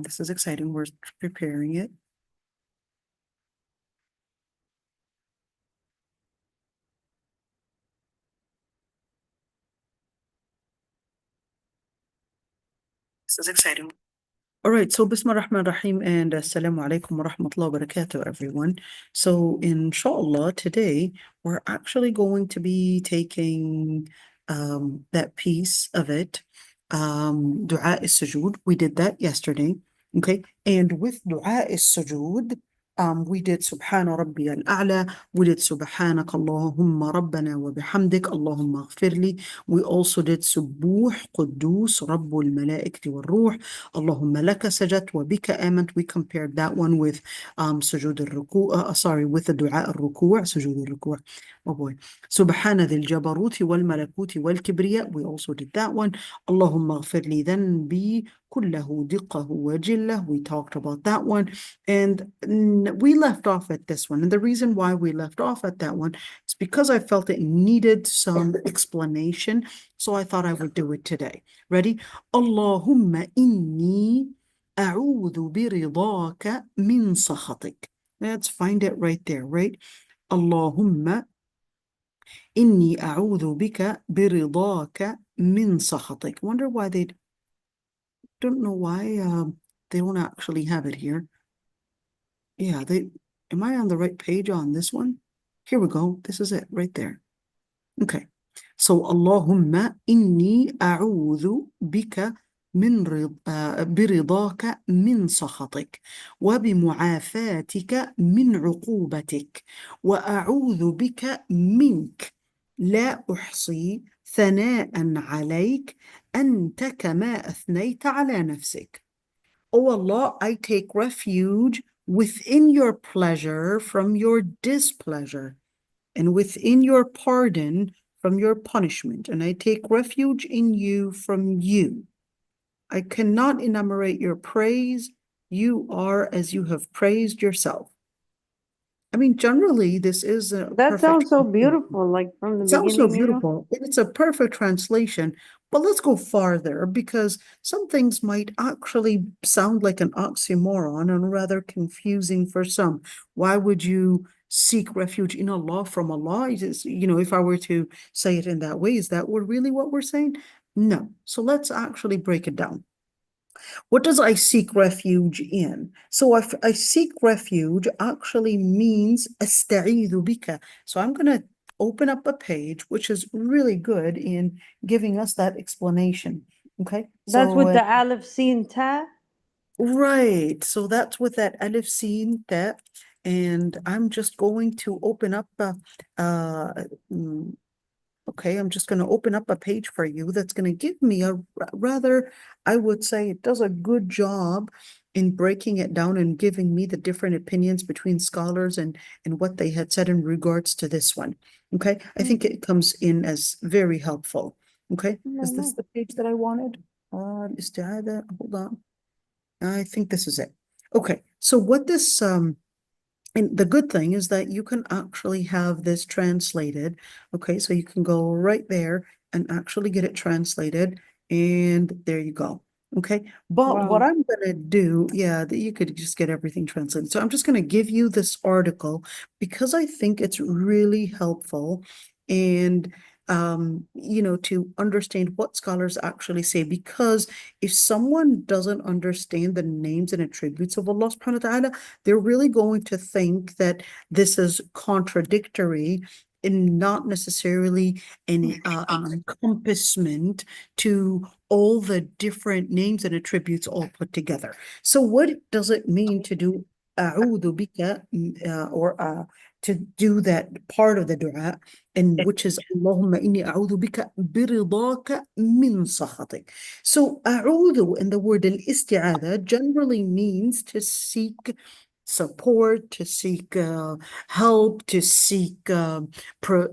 This is exciting. We're preparing it. This is exciting. All right, so Bismillah ar-Rahman ar-Rahim and Assalamu alaikum wa rahmatullahi wa barakatuh, everyone. So inshallah, today we're actually going to be taking that piece of it, Dua is-Sujood. We did that yesterday, okay? And with Dua is-Sujood, we did Subhana Rabbi al-A'la, we did Subhanaka Allahumma Rabbana wa bihamdik, Allahumma ghfirli. We also did Subuh Quddus Rabbul Malaikati wal Ruh, Allahumma laka sajat wa bika amant. We compared that one with Sujood al-Ruku', with the Dua al-Ruku', Sujood al-Ruku'. Oh boy. Subhana dhil jabaruti wal malakuti wal kibriya. We also did that one. Allahumma ghfirli dhanbi kullahu diqqahu wa jillah. We talked about that one. And we left off at this one. And the reason why we left off at that one is because I felt it needed some explanation. So I thought I would do it today. Ready? Allahumma inni a'udhu biridaka min sakhatik. Let's find it right there, right? Allahumma inni a'udhu bika biridaka min sakhatik. Wonder why they don't know why they don't actually have it here. Yeah, am I on the right page on this one? Here we go. This is it right there. Okay. So Allahumma inni a'udhu bika برضاك من سخطك وبمعافاتك من عقوبتك وأعوذ بك منك لا أحصي ثناء عليك أنت كما أثنيت على نفسك. O Allah, I take refuge within your pleasure from your displeasure, and within your pardon from your punishment, and I take refuge in you from you. I cannot enumerate your praise. You are as you have praised yourself. I mean, generally, this is a That sounds so beautiful, like from the beginning. Sounds so beautiful. It's a perfect translation, but let's go farther because some things might actually sound like an oxymoron and rather confusing for some. Why would you seek refuge in Allah from Allah? If I were to say it in that way, is that really what we're saying? No. So let's actually break it down. What does I seek refuge in? So if I seek refuge actually means asta'idhu bika. So I'm going to open up a page which is really good in giving us that explanation. Okay. That's with the alif sin ta? Right. So that's with that alif sin ta. And I'm just going to open up okay, I'm just going to open up a page for you that's going to give me a rather, I would say it does a good job in breaking it down and giving me the different opinions between scholars and what they had said in regards to this one. Okay, I think it comes in as very helpful. Okay, is this the page that I wanted? Hold on. I think this is it. Okay, so what this and the good thing is that you can actually have this translated. Okay, so you can go right there and actually get it translated. And there you go. Okay, but what I'm going to do, you could just get everything translated. So I'm just going to give you this article because I think it's really helpful. And to understand what scholars actually say, because if someone doesn't understand the names and attributes of Allah subhanahu wa ta'ala, they're really going to think that this is contradictory and not necessarily an encompassment to all the different names and attributes all put together. So what does it mean to do a'udhu bika or to do that part of the dua, and which is Allahumma inni a'udhu bika biridaka min sakhatik. So a'udhu in the word al-isti'adha generally means to seek support, to seek help, to seek what does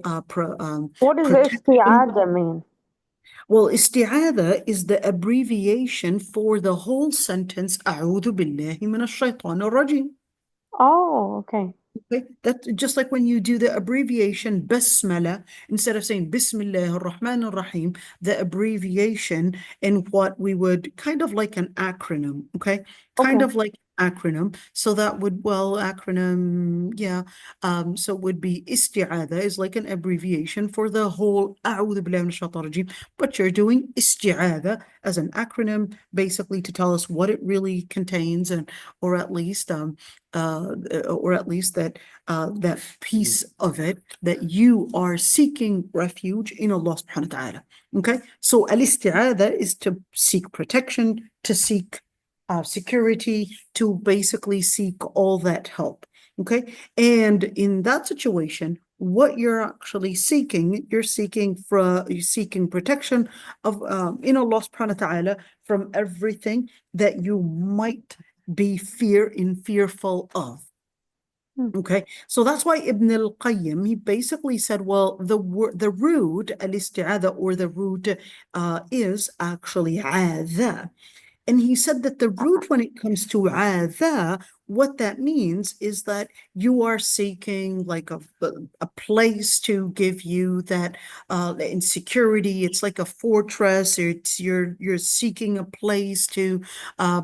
isti'adha mean? Well, isti'adha is the abbreviation for the whole sentence a'udhu billahi minash shaitanir rajim. Oh, okay. Okay, that's just like when you do the abbreviation basmala, instead of saying Bismillah ar-Rahman ar-Rahim, the abbreviation in what we would kind of like an acronym, okay? kind Okay. of like acronym. So that would, well, acronym, yeah. So it would be isti'adha is like an abbreviation for the whole أعوذ بالله من الشيطان الرجيم, but you're doing isti'adha as an acronym, basically to tell us what it really contains, and or at least that that piece of it, that you are seeking refuge in Allah subhanahu wa ta'ala. Okay, so al-isti'adha is to seek protection, to seek security, to basically seek all that help. Okay, and in that situation, what you're actually seeking, you're seeking protection of in Allah subhanahu wa ta'ala from everything that you might be fearful of. Okay, so that's why Ibn al-Qayyim, he basically said, well, the root al-isti'adha, or the root is actually adha. And he said that the root, when it comes to adha, what that means is that you are seeking like a place to give you that insecurity. It's like a fortress. You're seeking a place to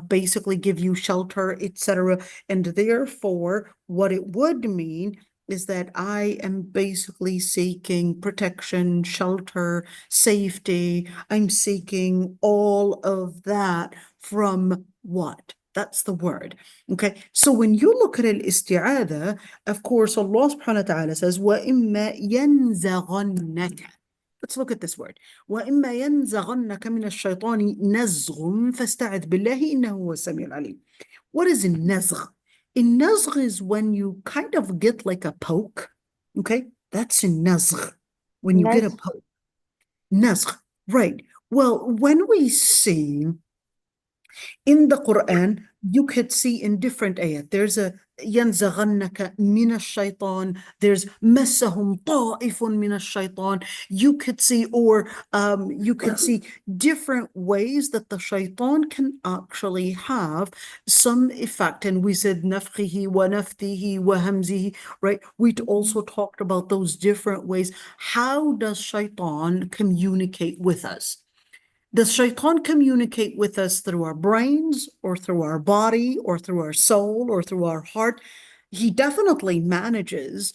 basically give you shelter, etc. And therefore, what it would mean is that I am basically seeking protection, shelter, safety. I'm seeking all of that from what? That's the word. Okay. So when you look at al-isti'adha, of course, Allah subhanahu wa ta'ala says, وَإِمَّا يَنزَغَنَّكَ. Let's look at this word. وَإِمَّا يَنزَغَنَّكَ مِنَ الشَّيْطَانِ نَزْغٌ فَاسْتَعِذْ بِاللَّهِ إِنَّهُ هُوَ السَّمِيعُ الْعَلِيمُ. What is النزغ? النزغ is when you kind of get like a poke. Okay. That's النزغ. When you get a poke. Nazgh. Right. Well, when we see in the Quran, you could see in different ayat. There's a ينزغنك من الشيطان. There's مسهم طائف من الشيطان. You could see, or you could see different ways that the shaitan can actually have some effect. And we said نفخه ونفثه وهمزه, right? We also talked about those different ways. How does shaitan communicate with us? Does shaitan communicate with us through our brains, or through our body, or through our soul, or through our heart? He definitely manages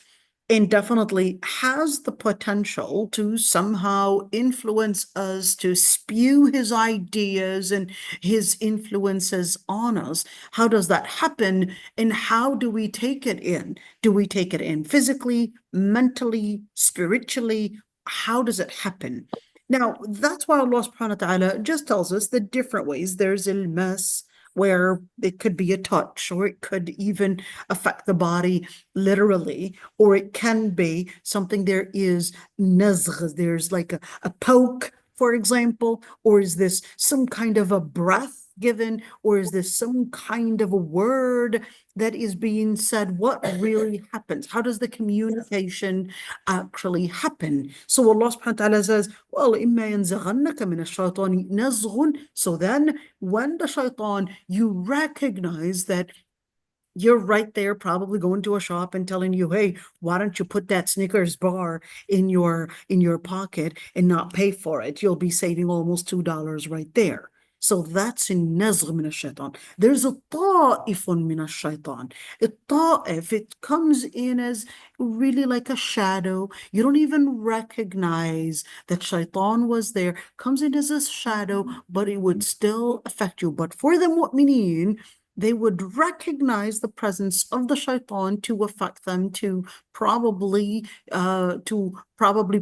and definitely has the potential to somehow influence us, to spew his ideas and his influences on us. How does that happen? And how do we take it in? Do we take it in physically, mentally, spiritually? How does it happen? Now, that's why Allah subhanahu wa ta'ala just tells us the different ways. There's al-mas, where it could be a touch, or it could even affect the body literally, or it can be something. There is nazgh, there's like a poke, for example, or is this some kind of a breath given, or is this some kind of a word that is being said? What really happens? How does the communication actually happen? So Allah subhanahu wa ta'ala says, well, إِمَّا يَنزَغَنَّكَ مِنَ الشَّيْطَانِ نَزْغٌ. So then when the shaitan, you recognize that you're right there, probably going to a shop and telling you, hey, why don't you put that Snickers bar in your pocket and not pay for it? You'll be saving almost $2 right there. So that's in nazgh min ash-shaytan. There's a ta'ifun min ash-shaytan. A ta'if, it comes in as really like a shadow. You don't even recognize that shaitan was there. Comes in as a shadow, but it would still affect you. But for the mu'mineen, they would recognize the presence of the shaitan to affect them, to probably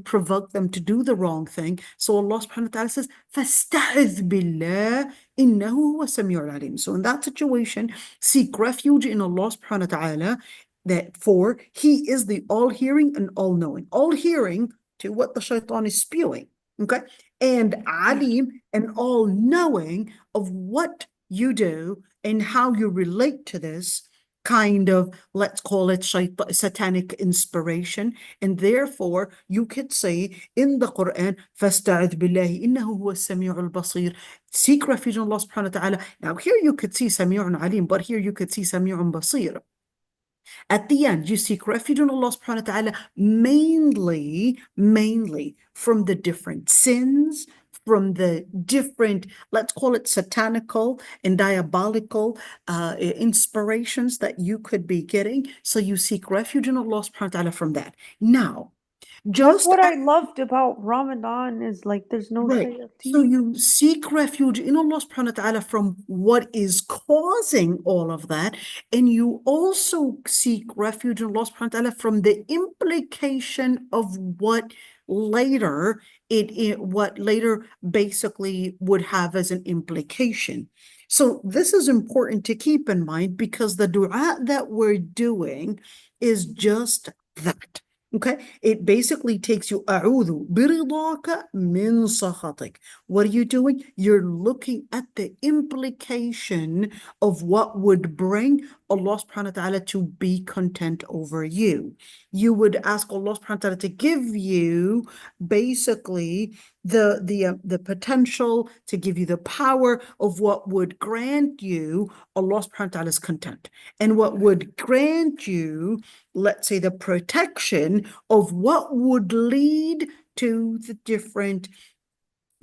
provoke them to do the wrong thing. So Allah subhanahu wa ta'ala says, فَاسْتَعِذْ بِاللَّهِ إِنَّهُ هُوَ السَّمِيعُ الْعَلِيمُ. So in that situation, seek refuge in Allah subhanahu wa ta'ala, that for He is the all-hearing and all-knowing. All-hearing to what the shaitan is spewing, okay? And alim, and all-knowing of what you do and how you relate to this kind of, let's call it satanic inspiration. And therefore, you could say in the Quran, فَاسْتَعِذْ بِاللَّهِ إِنَّهُ هُوَ السَّمِيعُ الْبَصِيرُ. Seek refuge in Allah subhanahu wa ta'ala. Now here you could see سَمِيعٌ alim, but here you could see سَمِيعٌ بَصِيرٌ. At the end, you seek refuge in Allah subhanahu wa ta'ala mainly from the different sins, from the different, let's call it satanical and diabolical inspirations that you could be getting. So you seek refuge in Allah subhanahu wa ta'ala from that. Now, That's just what I loved about Ramadan is like there's no right. So shayateen. you seek refuge in Allah subhanahu wa ta'ala from what is causing all of that. And you also seek refuge in Allah subhanahu wa ta'ala from the implication of what later what later basically would have as an implication. So this is important to keep in mind because the dua that we're doing is just that. Okay, it basically takes you أعوذ برضاك من سخطك. What are you doing? You're looking at the implication of what would bring Allah subhanahu wa ta'ala to be content over you. You would ask Allah subhanahu wa ta'ala to give you basically the potential, to give you the power of what would grant you Allah subhanahu wa ta'ala's content, and what would grant you, let's say, the protection of what would lead to the different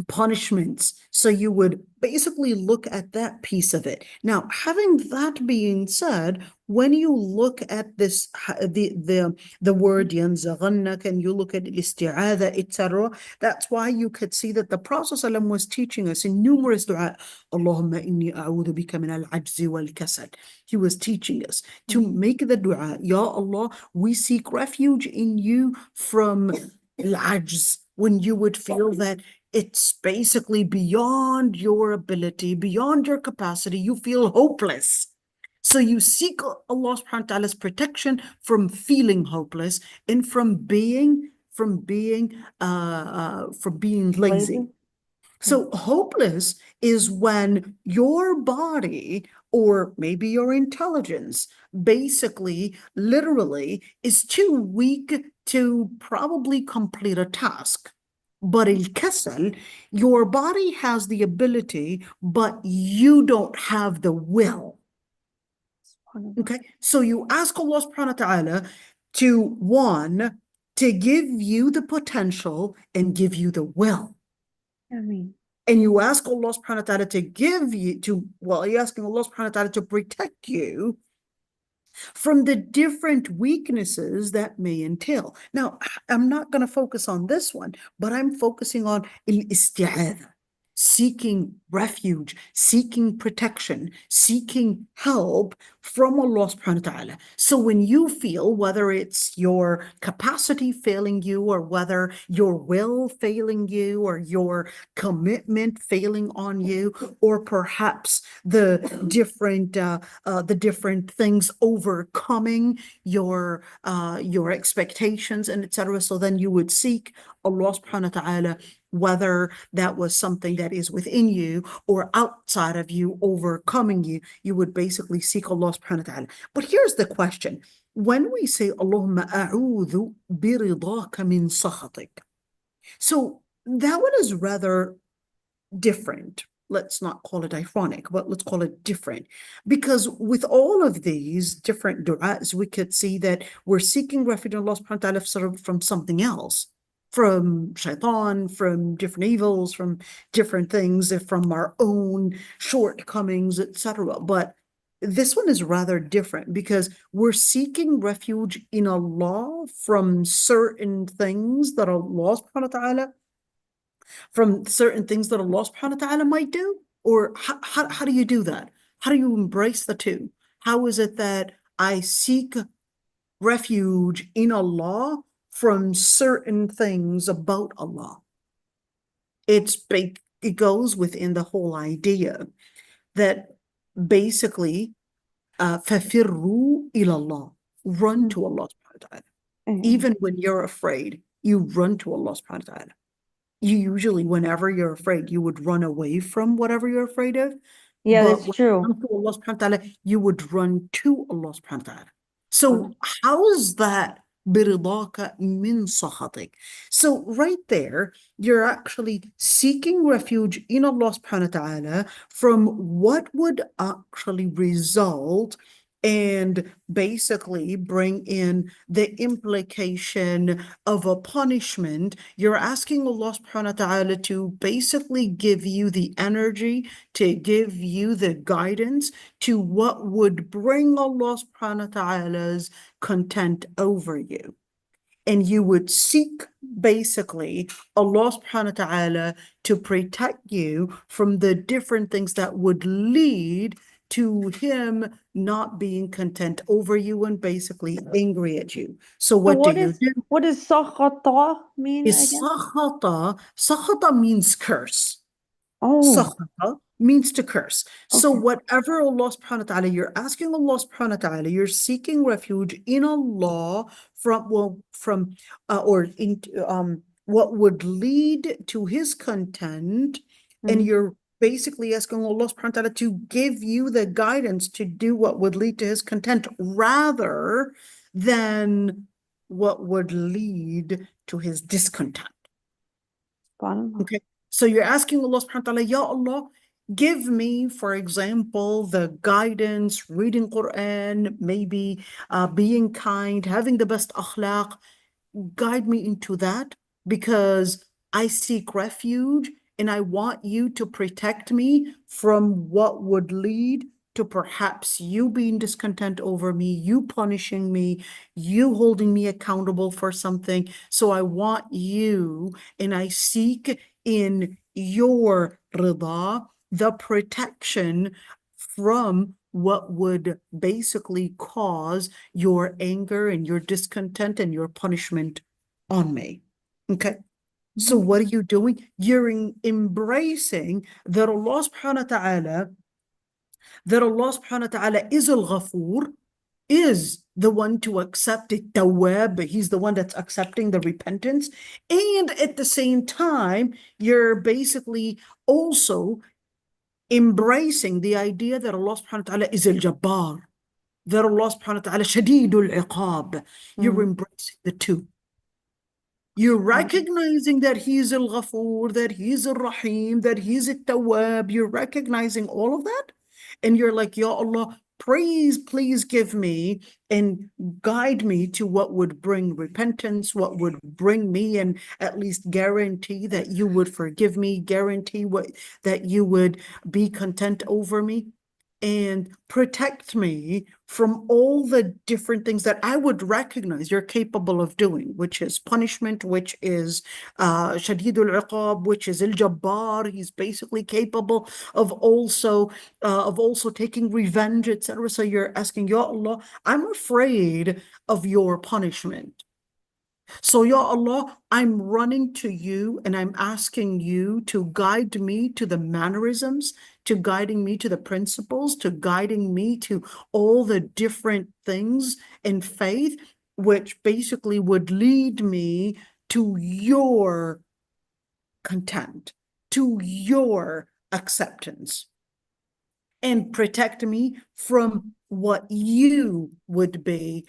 punishments. So you would basically look at that piece of it. Now, having that being said, when you look at this, the word yanzaghannak, and you look at isti'adha, etc., that's why you could see that the Prophet ﷺ was teaching us in numerous dua, Allahumma inni a'udhu bika min al-ajzi wal-kasal. He was teaching us to make the dua, Ya Allah, we seek refuge in you from al-ajz, when you would feel that it's basically beyond your ability, beyond your capacity. You feel hopeless. So you seek Allah subhanahu wa ta'ala's protection from feeling hopeless and from being lazy. So hopeless is when your body, or maybe your intelligence, basically, literally, is too weak to probably complete a task. But al-kasal, your body has the ability, but you don't have the will. Okay, so you ask Allah subhanahu wa ta'ala to, one, to give you the potential and give you the will. Ameen. And you ask Allah subhanahu wa ta'ala to give you to, well, you're asking Allah subhanahu wa ta'ala to protect you from the different weaknesses that may entail. Now, I'm not going to focus on this one, but I'm focusing on al-isti'adha, seeking refuge, seeking protection, seeking help from Allah subhanahu wa ta'ala. So when you feel, whether it's your capacity failing you, or whether your will failing you, or your commitment failing on you, or perhaps the different things overcoming your expectations and etc., so then you would seek Allah subhanahu wa ta'ala, whether that was something that is within you or outside of you, overcoming you, you would basically seek Allah subhanahu wa ta'ala. But here's the question. When we say, Allahumma a'udhu biridaka min sakhatik, so that one is rather different. Let's not call it ironic, but let's call it different. Because with all of these different du'as, we could see that we're seeking refuge in Allah subhanahu wa ta'ala from something else, from shaitan, from different evils, from different things, from our own shortcomings, etc. But this one is rather different because we're seeking refuge in Allah from certain things that Allah subhanahu wa ta'ala, from certain things that Allah subhanahu wa ta'ala might do? Or how do you do that? How do you embrace the two? How is it that I seek refuge in Allah from certain things about Allah? It goes within the whole idea that basically, فَفِرُّوا إِلَى اللَّهِ, run to Allah subhanahu wa ta'ala. Even when you're afraid, you run to Allah subhanahu wa ta'ala. You usually, whenever you're afraid, you would run away from whatever you're afraid of. Yeah, But that's when true. you come to Allah subhanahu wa ta'ala, you would run to Allah subhanahu wa ta'ala. So how is that biridaka min sakhatik? So right there, you're actually seeking refuge in Allah subhanahu wa ta'ala from what would actually result and basically bring in the implication of a punishment. You're asking Allah subhanahu wa ta'ala to basically give you the energy, to give you the guidance to what would bring Allah subhanahu wa ta'ala's content over you. And you would seek basically Allah subhanahu wa ta'ala to protect you from the different things that would lead to him not being content over you and basically angry at you. So So what do you do? what does sakhata mean Is again? sakhata means curse. Oh, Sakhata means to curse. So okay. whatever Allah subhanahu wa ta'ala, you're asking Allah subhanahu wa ta'ala, you're seeking refuge in Allah from, well, from, or in, what would lead to his content. And Mhm. you're basically asking Allah subhanahu wa ta'ala to give you the guidance to do what would lead to his content rather than what would lead to his discontent. Subhanallah. Okay. So you're asking Allah subhanahu wa ta'ala, Ya Allah, give me, for example, the guidance, reading Quran, maybe being kind, having the best akhlaq. Guide me into that because I seek refuge and I want you to protect me from what would lead to perhaps you being discontent over me, you punishing me, you holding me accountable for something. So I want you and I seek in your rida the protection from what would basically cause your anger and your discontent and your punishment on me. Okay. So Mhm. what are you doing? You're embracing that Allah subhanahu wa ta'ala is al-Ghafur, is the one to accept it, tawwab, he's the one that's accepting the repentance. And at the same time, you're basically also embracing the idea that Allah subhanahu wa ta'ala is al-Jabbar, that Allah subhanahu wa ta'ala shadidul iqab. You're Mhm. embracing the two. You're Subhanallah. recognizing that he's al-Ghafur, that he's al-Rahim, that he's al-Tawwab. You're recognizing all of that. And you're like, Ya Allah, please give me and guide me to what would bring repentance, what would bring me and at least guarantee that you would forgive me, guarantee that you would be content over me and protect me from all the different things that I would recognize you're capable of doing, which is punishment, which is shadidul iqab, which is al-Jabbar. He's basically capable of also taking revenge, etc. So you're asking, Ya Allah, I'm afraid of your punishment. So, Ya Allah, I'm running to you and I'm asking you to guide me to the mannerisms, to guiding me to the principles, to guiding me to all the different things in faith, which basically would lead me to your content, to your acceptance, and protect me from what you would be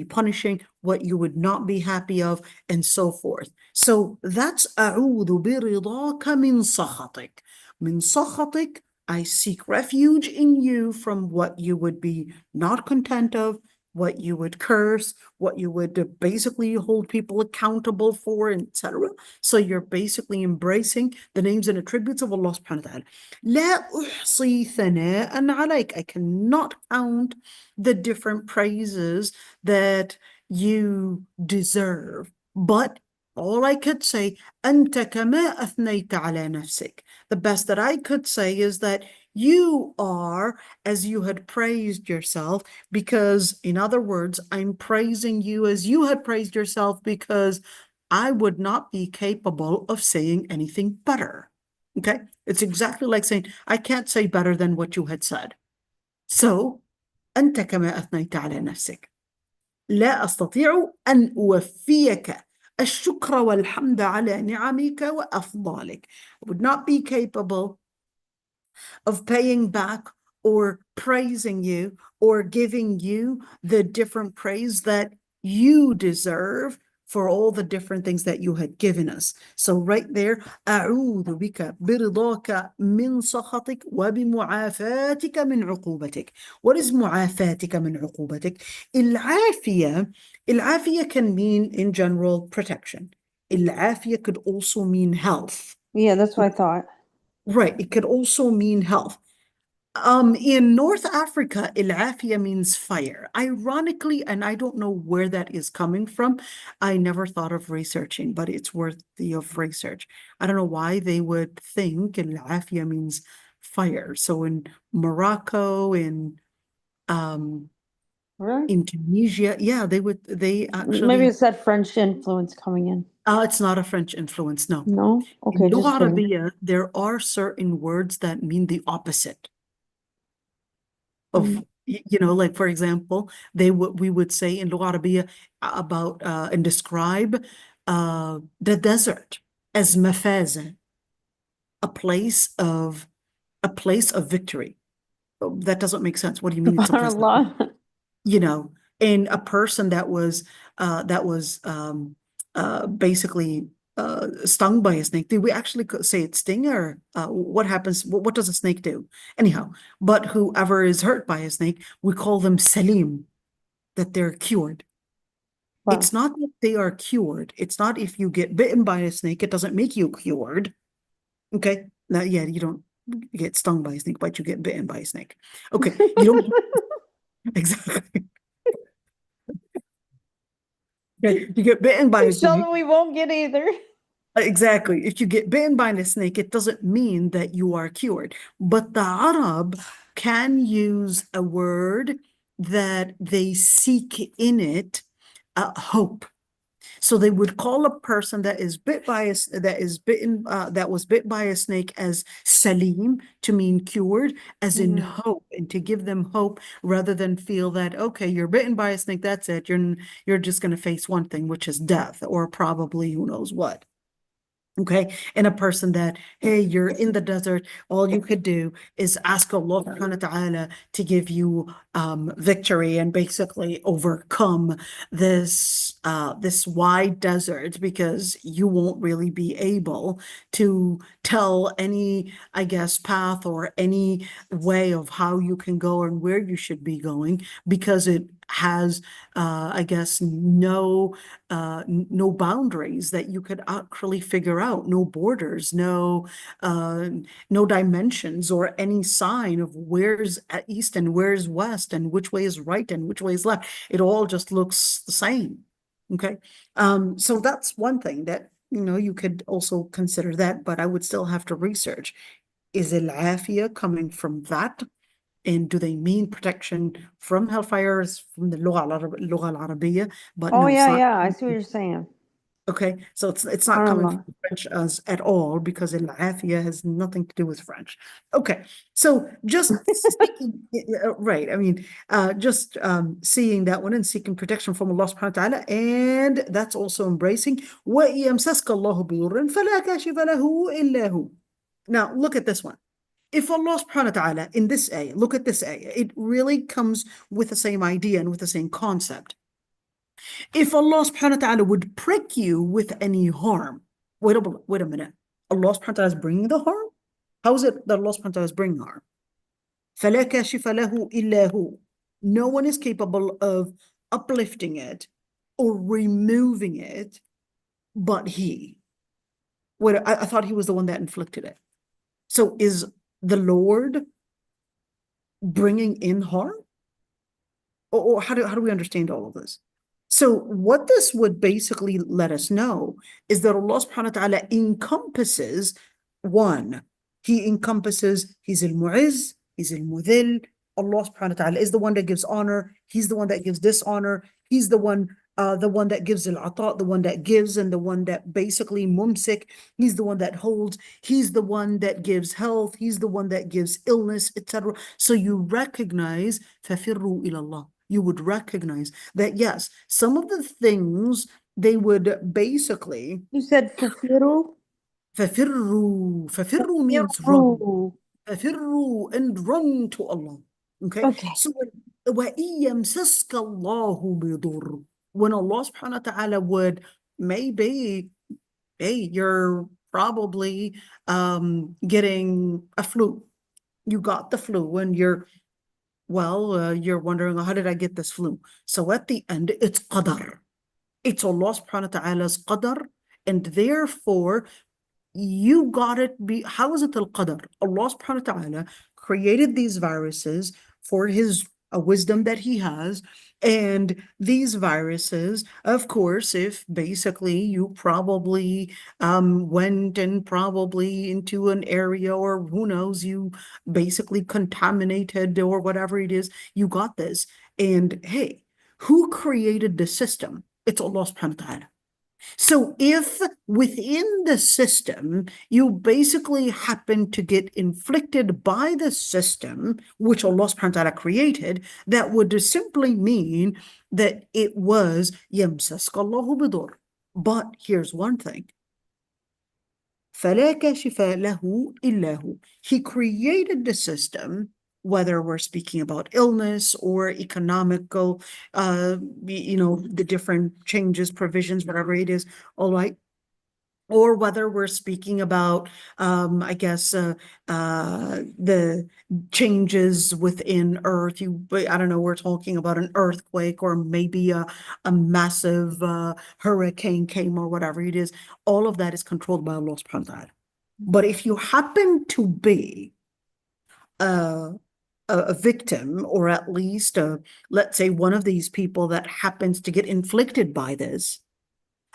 punishing, what you would not be happy of, and so forth. So that's أعوذ برضاك من سخطك. من سخطك, I seek refuge in you from what you would be not content of, what you would curse, what you would basically hold people accountable for, etc. So you're basically embracing the names and attributes of Allah subhanahu wa ta'ala. لا أحصي ثناء عليك. I cannot count the different praises that you deserve. But all I could say, أنت كما أثنيت على نفسك. The best that I could say is that you are as you had praised yourself, because, in other words, I'm praising you as you had praised yourself because I would not be capable of saying anything better. Okay? It's exactly like saying, I can't say better than what you had said. So, أنت كما أثنيت على نفسك. لا أستطيع أن أوفيك الشكر والحمد على نعمك وأفضالك. I would not be capable of paying back or praising you or giving you the different praise that you deserve for all the different things that you had given us. So right there, أعوذ بك برضاك من سخطك وبمعافاتك من عقوبتك. What is معافاتك من عقوبتك? العافية can mean in general protection. العافية could also mean health. Yeah, that's what I thought. Right, it could also mean health. In North Africa, العافية means fire. Ironically, and I don't know where that is coming from, I never thought of researching, but it's worthy of research. I don't know why they would think العافية means fire. So in Morocco, Really? in Tunisia, yeah, they Maybe actually, it's that French influence coming in. it's not a French influence, no. No? Okay, In just اللغة kidding. العربية, there are certain words that mean the opposite of, you know, like for example, we would say in اللغة العربية about and describe the desert as مفازة, a place of victory. Oh, that doesn't make sense. What do you mean it's a place of, SubhanAllah. you know, and a person that was basically stung by a snake. Did we actually say it's sting, or what happens? What does a snake do? Anyhow, but whoever is hurt by a snake, we call them salim, that they're cured. Wow. It's not that they are cured. It's not if you get bitten by a snake, it doesn't make you cured. Okay. Now, yeah, you don't get stung by a snake, but you get bitten by a snake. Okay. You don't exactly. Okay. You get bitten by a snake. Inshallah, we won't get either. Exactly. If you get bitten by a snake, it doesn't mean that you are cured. But the Arab can use a word that they seek in it hope. So they would call a person that is bit by that was bit by a snake as salim, to mean cured, as in hope, and to give them hope rather than feel that, okay, you're bitten by a snake, that's it. You're just going to face one thing, which is death, or probably who knows what. Okay, and a person that, hey, you're in the desert, all you could do is ask Allah subhanahu wa ta'ala to give you victory and basically overcome this wide desert, because you won't really be able to tell any, I guess, path or any way of how you can go and where you should be going, because it has I guess no boundaries that you could actually figure out, no borders, no dimensions or any sign of where's east and where's west and which way is right and which way is left. It all just looks the same. Okay. So that's one thing that, you know, you could also consider that, but I would still have to research. Is al-afiyah coming from that? And do they mean protection from hellfires from the اللغة العربية? But Oh, no, it's yeah, not. yeah. I see what you're saying. Okay, so it's not coming SubhanAllah. from French at all, because al-afiyah has nothing to do with French. Okay, so just seeking, right, I mean, just seeing that one and seeking protection from Allah subhanahu wa ta'ala, and that's also embracing وَإِيَمْسَسْكَ اللَّهُ بِضُرٍّ فَلَا كَاشِفَ لَهُ إِلَّا هُ. Now, look at this one. If Allah subhanahu wa ta'ala in this ayah, look at this ayah, it really comes with the same idea and with the same concept. If Allah subhanahu wa ta'ala would prick you with any harm, wait a minute. Allah subhanahu wa ta'ala is bringing the harm? How is it that Allah subhanahu wa ta'ala is bringing harm? فَلَا كَاشِفَ لَهُ إِلَّا هُ. No one is capable of uplifting it or removing it but He. Wait, I thought He was the one that inflicted it. So is the Lord bringing in harm? Or how do we understand all of this? So what this would basically let us know is that Allah subhanahu wa ta'ala encompasses one. He encompasses, He's al-Mu'izz, He's al-Mudhil. Allah subhanahu wa ta'ala is the one that gives honor. He's the one that gives dishonor. He's the one that gives al-ata, the one that gives, and the one that basically mumsik. He's the one that holds. He's the one that gives health. He's the one that gives illness, etc. So you recognize فَفِرُّوا إِلَى اللَّهِ. You would recognize that, yes, some of the things they would basically. You said فَفِرُّوا? فَفِرُّوا means run. فَفِرُّوا. فَفِرُّوا and run to Allah. Okay. So وَإِيَّمْسَسْكَ اللَّهُ بِضُرٍّ. When Allah subhanahu wa ta'ala would maybe, hey, you're probably getting a flu. You got the flu and you're wondering, how did I get this flu? So at the end, it's qadar. It's Allah subhanahu wa ta'ala's qadar, and therefore you got it. How is it al-qadar? Allah subhanahu wa ta'ala created these viruses for his wisdom that he has. And these viruses, of course, if basically you probably went and probably into an area, or who knows, you basically contaminated or whatever it is, you got this. And hey, who created the system? It's Allah subhanahu wa ta'ala. So if within the system, you basically happen to get inflicted by the system, which Allah subhanahu wa ta'ala created, that would simply mean that it was يَمْسَسْكَ اللَّهُ بِضُرٍّ. But here's one thing. فَلَا كَاشِفَ لَهُ إِلَّا هُ. He created the system, whether we're speaking about illness or economical, the different changes, provisions, whatever it is, all right, or whether we're speaking about, the changes within Earth. I don't know, we're talking about an earthquake, or maybe a massive hurricane came, or whatever it is. All of that is controlled by Allah subhanahu wa ta'ala. But if you happen to be a victim, or at least, let's say, one of these people that happens to get inflicted by this,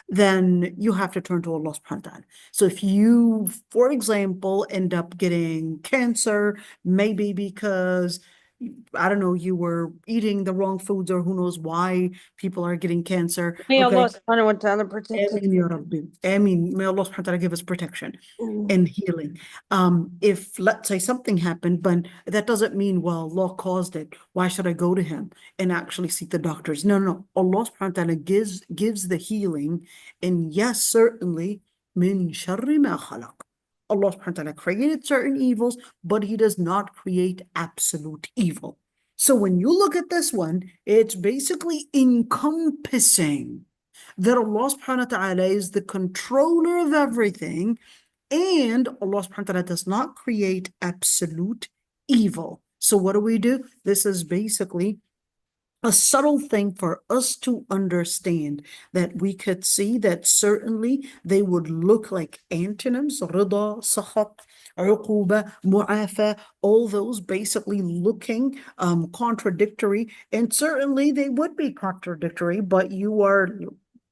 then you have to turn to Allah subhanahu wa ta'ala. So if you, for example, end up getting cancer, maybe because, I don't know, you were eating the wrong foods, or who knows why people are getting cancer. May Okay. Allah subhanahu wa ta'ala protect us. Ameen ya Rabbi. Ameen. May Allah subhanahu wa ta'ala give us protection and healing. If, let's say, something happened, but that doesn't mean, well, Allah caused it, why should I go to him and actually seek the doctors? No, no. Allah subhanahu wa ta'ala gives the healing. And yes, certainly, min sharri ma khalaq. Allah subhanahu wa ta'ala created certain evils, but he does not create absolute evil. So when you look at this one, it's basically encompassing that Allah subhanahu wa ta'ala is the controller of everything, and Allah subhanahu wa ta'ala does not create absolute evil. So what do? This is basically a subtle thing for us to understand, that we could see that certainly they would look like antonyms: rida, sakhat, uquba, mu'afa, all those basically looking contradictory, and certainly they would be contradictory, but you are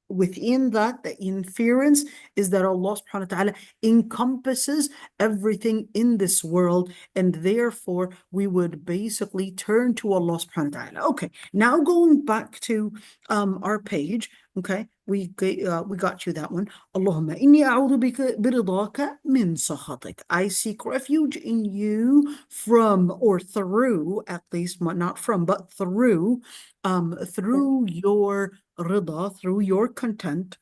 within that. The inference is that Allah subhanahu wa ta'ala encompasses everything in this world, and therefore we would basically turn to Allah subhanahu wa ta'ala. Okay, now going back to our page. Okay, we got you that one. Allahumma inni a'udhu bika biridaka min sakhatik. I seek refuge in you from, or through, at least not from, but through your rida, through your content.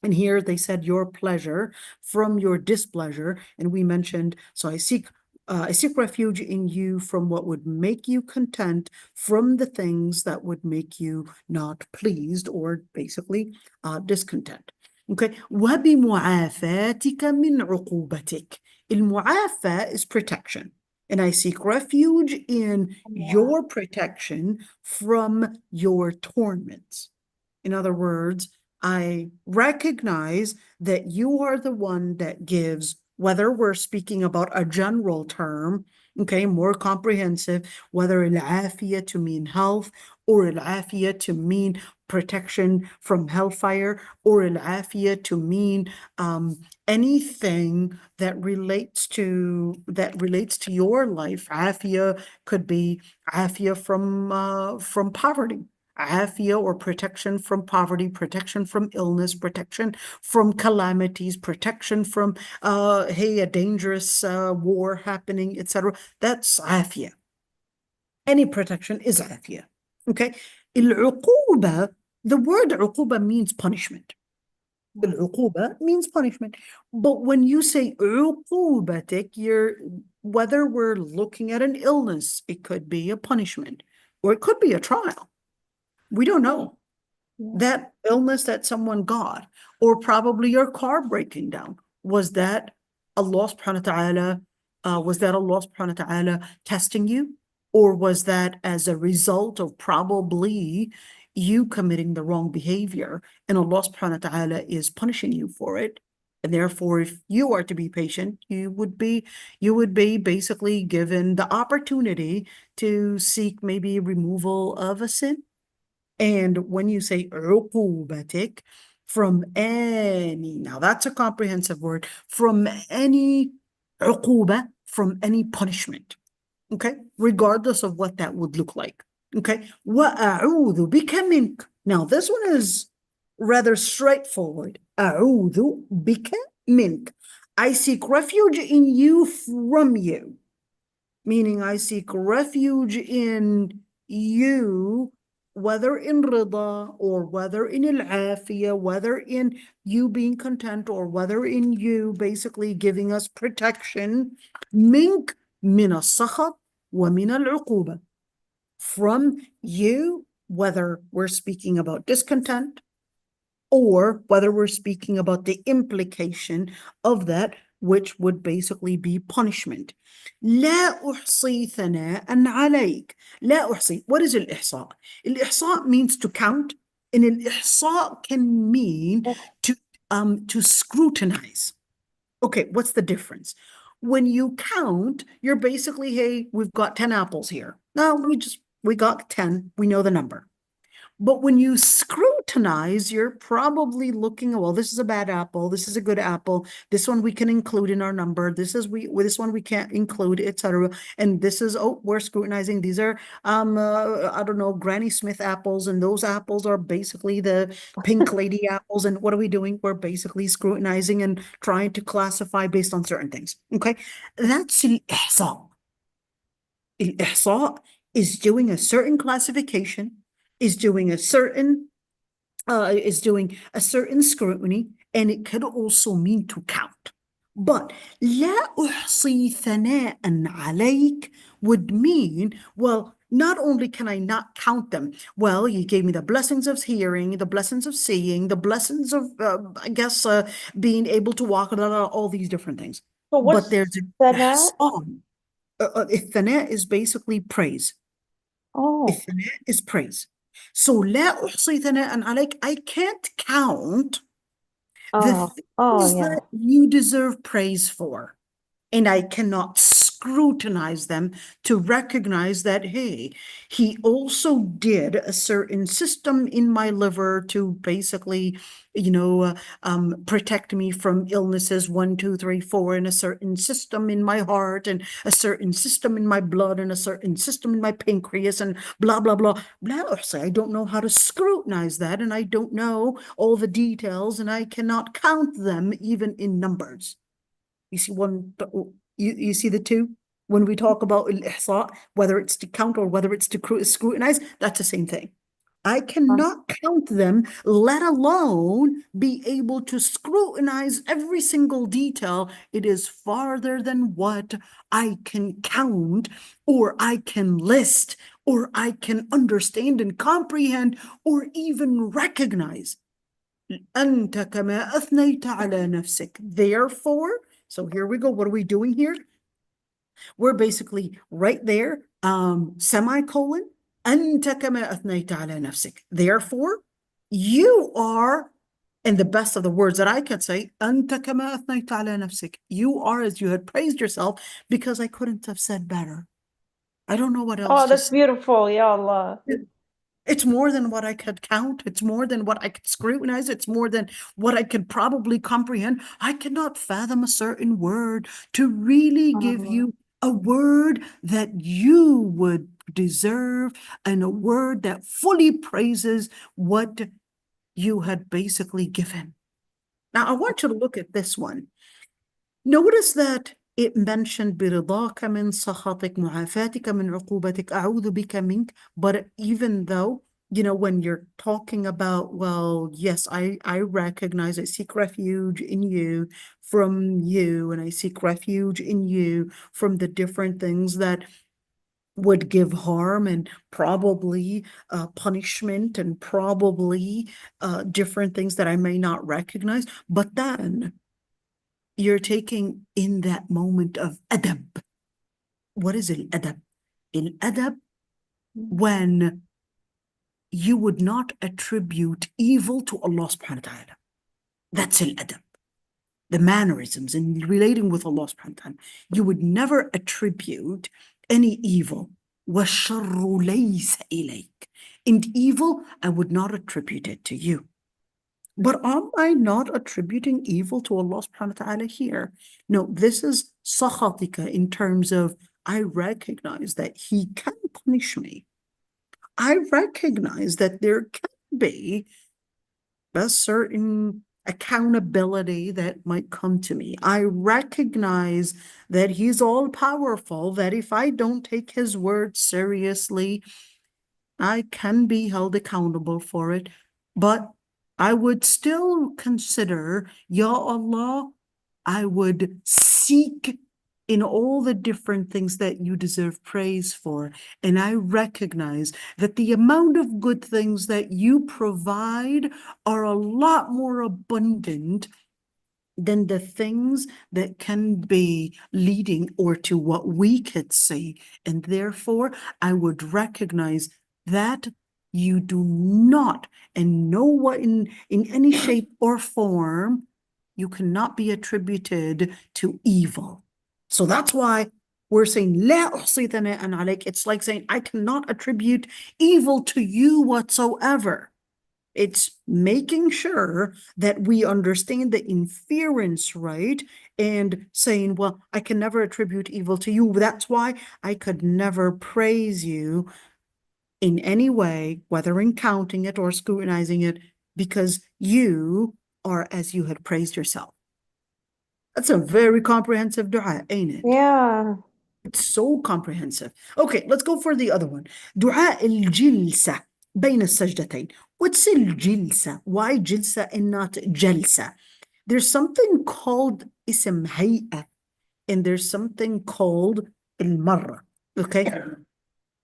And here they said your pleasure, from your displeasure. And we mentioned, so I seek refuge in you from what would make you content, from the things that would make you not pleased, or basically discontent. Okay. وَبِمُعَافَاتِكَ مِنْ عُقُوبَتِكَ. المعافى is protection. And I seek refuge in your protection from your torments. In other words, I recognize that you are the one that gives, whether we're speaking about a general term, okay, more comprehensive, whether al-afiyah to mean health, or al-afiyah to mean protection from hellfire, or al-afiyah to mean anything that relates to your life. Afiyah could be afiyah from poverty. Afiyah, or protection from poverty, protection from illness, protection from calamities, protection from a dangerous war happening, etc. That's afiyah. Any protection is afiyah. Okay. Al-uquba, the word uquba means punishment. Al-uquba means punishment. But when you say uqubatik, whether we're looking at an illness, it could be a punishment, or it could be a trial. We don't know. Yeah. That illness that someone got, or probably your car breaking down, was that Allah subhanahu wa ta'ala, testing you? Or was that as a result of probably you committing the wrong behavior and Allah subhanahu wa ta'ala is punishing you for it? And therefore, if you are to be patient, you would be basically given the opportunity to seek maybe removal of a sin. And when you say عقوبتك, from any, now that's a comprehensive word, from any عقوبة, from any punishment, okay? Regardless of what that would look like, okay? وأعوذ بك منك. Now this one is rather straightforward. أعوذ بك منك. I seek refuge in you from you. Meaning I seek refuge in you, whether in rida or whether in al-afiyah, whether in you being content or whether in you basically giving us protection. Mink min as-sakhat wa min al-uquba. From you, whether we're speaking about discontent or whether we're speaking about the implication of that, which would basically be punishment. لا أحصي ثناء عليك. لا أحصي. What is الإحصاء? الإحصاء means to count, and الإحصاء can mean to scrutinize. Okay, what's the difference? When you count, you're basically, hey, we've got 10 apples here. No, we got 10. We know the number. But when you scrutinize, you're probably looking, well, this is a bad apple. This is a good apple. This one we can include in our number. This one we can't include, etc. And this is, oh, we're scrutinizing. These are, I don't know, Granny Smith apples. And those apples are basically the pink lady apples. And what are we doing? We're basically scrutinizing and trying to classify based on certain things. Okay. That's al-ihsa. Al-ihsa is doing a certain classification, is doing a certain scrutiny, and it could also mean to count. But لا أحصي ثناء عليك would mean, well, not only can I not count them, well, you gave me the blessings of hearing, the blessings of seeing, the blessings of, being able to walk, all these different things. So what's But there's ثناء? الثناء is basically praise. Oh, الثناء is praise. So لا أحصي ثناء عليك, I can't count the things yeah. that you deserve praise for. And I cannot scrutinize them to recognize that, hey, he also did a certain system in my liver to basically, protect me from illnesses 1, 2, 3, 4, and a certain system in my heart, and a certain system in my blood, and a certain system in my pancreas, and blah, blah, blah. I don't know how to scrutinize that, and I don't know all the details, and I cannot count them even in numbers. You see you see the two? When we talk about al-ihsa, whether it's to count or whether it's to scrutinize, that's the same thing. I cannot count them, let alone be able to scrutinize every single detail. It is farther than what I can count, or I can list, or I can understand and comprehend, or even recognize. أنت كما أثنيت على نفسك. Therefore, so here we go. What are we doing here? We're basically right there, semicolon. أنت كما أثنيت على نفسك. Therefore, you are, and the best of the words that I could say, أنت كما أثنيت على نفسك. You are as you had praised yourself, because I couldn't have said better. I don't know what else Oh, to that's say. beautiful. Ya Allah. It's more than what I could count. It's more than what I could scrutinize. It's more than what I could probably comprehend. I cannot fathom a certain word to really give you a word that you would deserve, and a word that fully praises what you had basically given. Now, I want you to look at this one. Notice that it mentioned برضاك من سخطك معافاتك من عقوبتك أعوذ بك منك. But even though, when you're talking about, well, yes, I recognize, I seek refuge in you, from you, and I seek refuge in you from the different things that would give harm and probably punishment and probably different things that I may not recognize. But then you're taking in that moment of adab. What is al-adab? Al-adab, when you would not attribute evil to Allah subhanahu wa ta'ala. That's al-adab. The mannerisms in relating with Allah subhanahu wa ta'ala. You would never attribute any evil. وَالشَّرُّ لَيْسَ إِلَيْكَ. And evil, I would not attribute it to you. But am I not attributing evil to Allah subhanahu wa ta'ala here? No, this is sakhatika in terms of I recognize that He can punish me. I recognize that there can be a certain accountability that might come to me. I recognize that He's all powerful, that if I don't take His word seriously, I can be held accountable for it. But I would still consider, Ya Allah, I would seek in all the different things that you deserve praise for. And I recognize that the amount of good things that you provide are a lot more abundant than the things that can be leading or to what we could see. And therefore, I would recognize that you do not, and know what in any shape or form, you cannot be attributed to evil. So that's why we're saying, لا أحصي ثناء عليك. It's like saying, I cannot attribute evil to you whatsoever. It's making sure that we understand the inference, right? And saying, well, I can never attribute evil to you. That's why I could never praise you in any way, whether in counting it or scrutinizing it, because you are as you had praised yourself. That's a very comprehensive dua, ain't it? Yeah. It's so comprehensive. Okay, let's go for the other one. دعاء الجلسة بين السجدتين. What's الجلسة? Why جلسة and not جلسة? There's something called اسم هيئة, and there's something called المرة. Okay?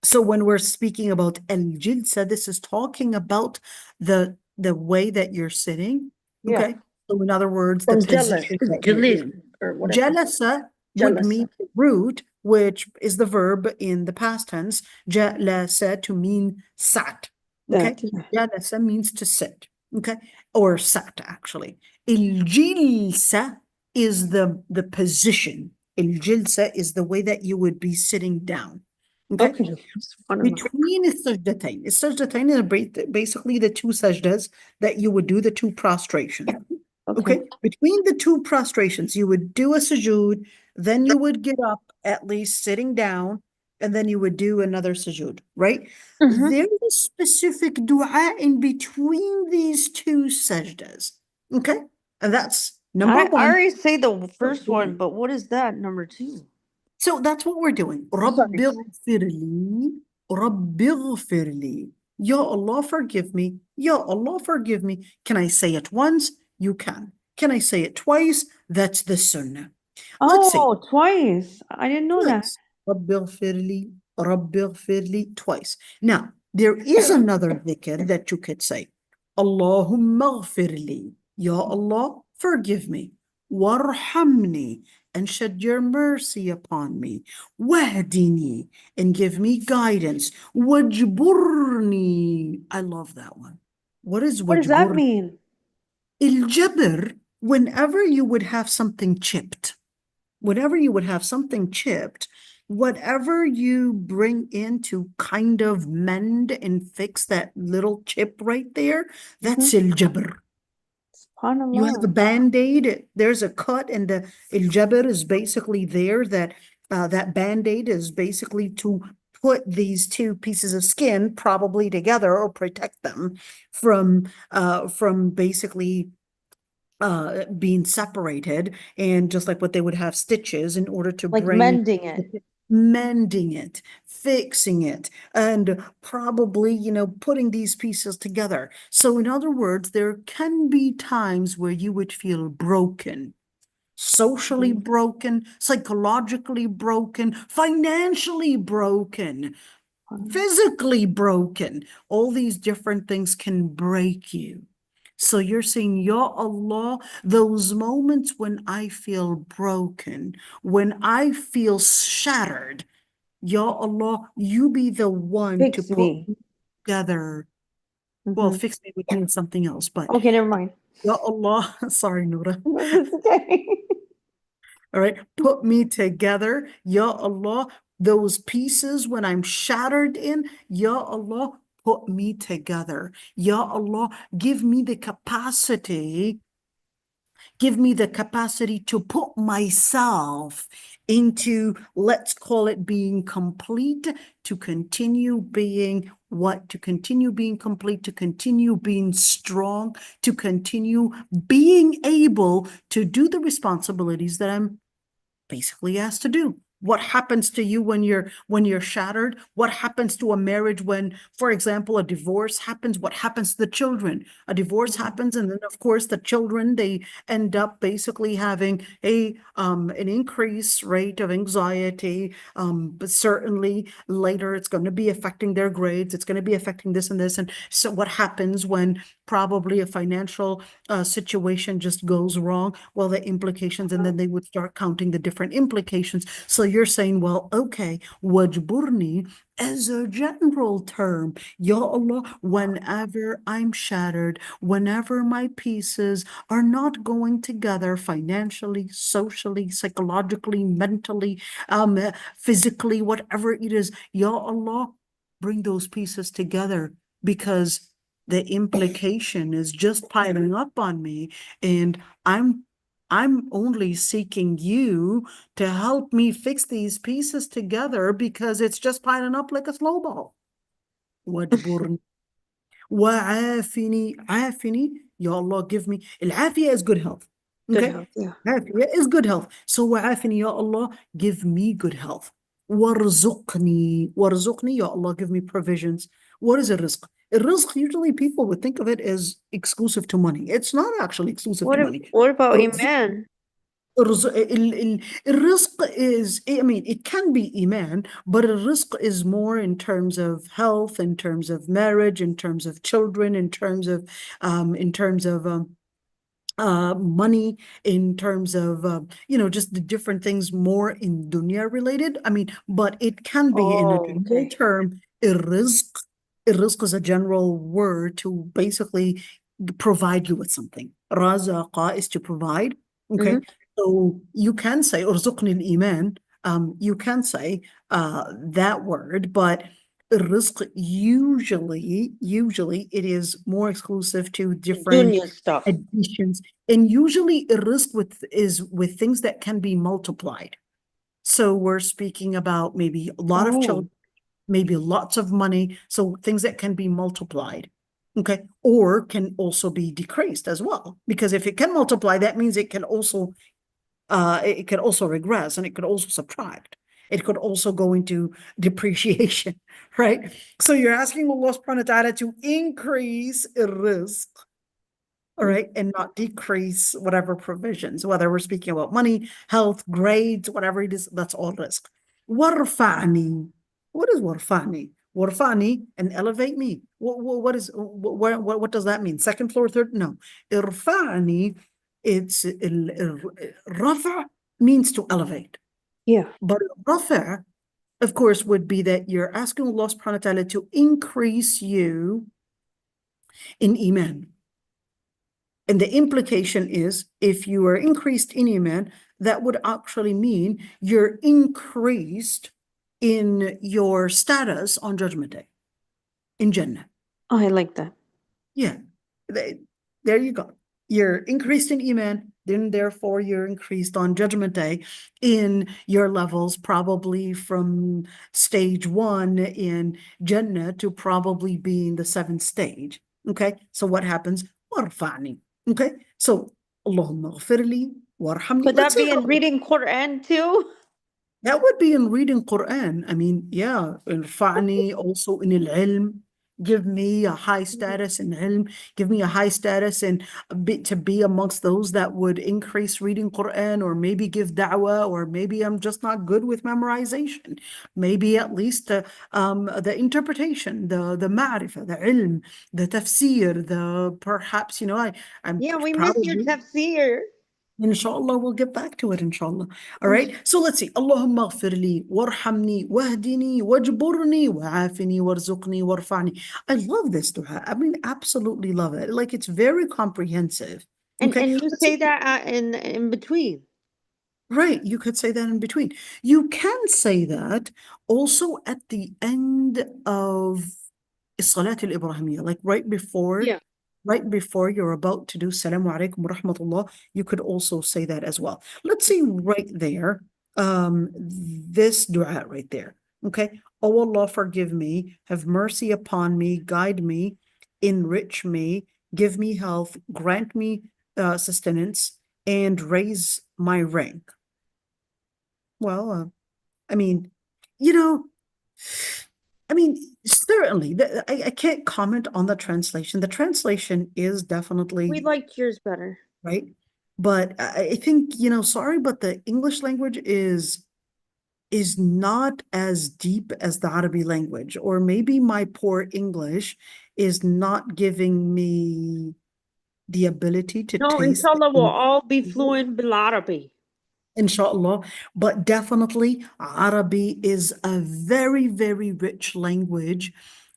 So when we're speaking about الجلسة, this is talking about the way that you're sitting. Yeah. Okay? So in other words, the From jealous, position that you're jealous, in. or whatever. Jalasa would Jalasa. mean the root, which is the verb in the past tense. Jalasa to mean sat. Okay. That, yeah. Jalasa means to sit. Okay. Or sat actually. Il-jilsa is the position. Il-jilsa is the way that you would be sitting down. Okay. Okay. Subhanallah. Between السجدتين. السجدتين are basically the two sajdas that you would do, the two prostrations. Okay. Between the two prostrations, you would do a sujood, then you would get up, at least sitting down, and then you would do another sujood, right? Mhm. There is a specific dua in between these two sajdas. Okay. And that's number I one. already say the first one, but what is that number two? So that's what we're doing. Sorry. رَبِّ اغْفِرْ لِي رَبِّ اغْفِرْ لِي. Ya Allah, forgive me. Ya Allah, forgive me. Can I say it once? You can. Can I say it twice? That's the sunnah. Let's see. Oh, twice. I didn't know that. Twice. رَبِّ اغْفِرْ لِي رَبِّ اغْفِرْ لِي, twice. Now, there is another dhikr that you could say. Allahumma اغْفِرْ لِي. Ya Allah, forgive me. Warhamni, and shed your mercy upon me. Wahdini, and give me guidance. Wajburni. I love that one. What is What does that wajbur? mean? Il-jabr, whenever you would have something chipped, whatever you bring in to kind of mend and fix that little chip right there, that's il-jabr. You have a SubhanAllah. band-aid, there's a cut, and the al-jabr is basically there, that band-aid is basically to put these two pieces of skin probably together or protect them from basically being separated, and just like what they would have stitches in order to Like bring mending it. mending it, fixing it, and probably, putting these pieces together. So in other words, there can be times where you would feel broken. socially broken, psychologically broken, financially broken, physically broken. All these different things can break you. So you're saying, Ya Allah, those moments when I feel broken, when I feel shattered, Ya Allah, you be the one to Fix put me. together. Well, Mhm. fix me would mean something else, but Okay, never mind. Ya Allah, sorry, Noura. It's okay. All right, put me together, Ya Allah. Those pieces when I'm shattered in, Ya Allah, put me together. Ya Allah, give me the capacity to put myself into, let's call it being complete, to continue being what? To continue being complete, to continue being strong, to continue being able to do the responsibilities that I'm basically asked to do. What happens to you when you're shattered? What happens to a marriage when, for example, a divorce happens? What happens to the children? A divorce happens, and then of course the children, they end up basically having an increased rate of anxiety. But certainly later it's going to be affecting their grades. It's going to be affecting this and this. And so what happens when probably a financial situation just goes wrong? Well, the implications, and then they would start counting the different implications. So you're saying, well, okay, wajburni as a general term, Ya Allah, whenever I'm shattered, whenever my pieces are not going together financially, socially, psychologically, mentally, physically, whatever it is, Ya Allah, bring those pieces together, because the implication is just piling up on me, and I'm only seeking you to help me fix these pieces together, because it's just piling up like a snowball. واجبرني وعافني. عافني, Ya Allah, give me. Al-afiyah is good health. Good Okay? health, yeah. Afiyah is good health. So wa'afini, Ya Allah, give me good health. Warzuqni. Warzuqni, Ya Allah, give me provisions. What is a rizq? A rizq, usually people would think of it as exclusive to money. It's not actually exclusive to money. What about Rizq- Iman? الرزق is, I mean, it can be iman, but الرزق is more in terms of health, in terms of marriage, in terms of children, in terms of money, in terms of just the different things more in dunya related. I mean, but it can be in a Oh, general okay. term. الرزق is a general word to basically provide you with something. رزق is to provide. Okay. Mhm. So you can say ارزقني الإيمان. You can say that word, but الرزق usually it is more exclusive to different Dunya stuff. additions, and usually الرزق is with things that can be multiplied. So we're speaking about maybe a lot of children, maybe lots of money, so things that can be multiplied. Okay, or can also be decreased as well, because if it can multiply, that means it can also regress, and it could also subtract. It could also go into depreciation, right? So you're asking Allah subhanahu wa ta'ala to increase rizq, all right, and not decrease whatever provisions, whether we're speaking about money, health, grades, whatever it is, that's all rizq. Warfa'ni. What is warfa'ni? Warfa'ni, and elevate me. What does that mean? Second floor, third? No. Irfa'ni, it's rafa means to elevate. Yeah. But rafa, of course, would be that you're asking Allah subhanahu wa ta'ala to increase you in iman. And the implication is, if you are increased in iman, that would actually mean you're increased in your status on Judgment Day, in Jannah. Oh, I like that. Yeah, there you go. You're increased in iman, then therefore you're increased on Judgment Day in your levels, probably from stage 1 in Jannah to probably being the 7th stage. Okay, so what happens? Warfa'ni. Okay, so Allahumma ghfirli warhamni. Could Let's that say be in reading Quran too? that would be in reading Quran. I mean, yeah, irfa'ni, also in al-ilm. give me a high status in ilm, give me a high status in to be amongst those that would increase reading Quran, or maybe give da'wah, or maybe I'm just not good with memorization. Maybe at least the interpretation, the ma'rifah, the ilm, the tafsir, the perhaps, I'm Yeah, we miss your probably. tafsir. Inshallah, we'll get back to it, inshallah. All right. So let's see. Allahumma ighfir li warhamni wahdini wajburni wa'afini warzuqni warfa'ni. I love this dua. I mean, absolutely love it. Like, it's very comprehensive. And Okay. and you Let's say see. that in between. Right. You could say that in between. You can say that also at the end of Salat al-Ibrahimiyya, like Yeah. right before you're about to do Salamu alaikum wa rahmatullah, you could also say that as well. Let's see right there, this dua right there. Okay. Oh Allah, forgive me, have mercy upon me, guide me, enrich me, give me health, grant me sustenance, and raise my rank. Well, I mean, you know, certainly, I can't comment on the translation. The translation is We definitely liked yours better. right, but I think, sorry, but the English language is not as deep as the Arabic language, or maybe my poor English is not giving me the ability to No, taste the inshallah, we'll English. all be fluent bil-Arabi. Inshallah, but definitely Arabic is a very, very rich language.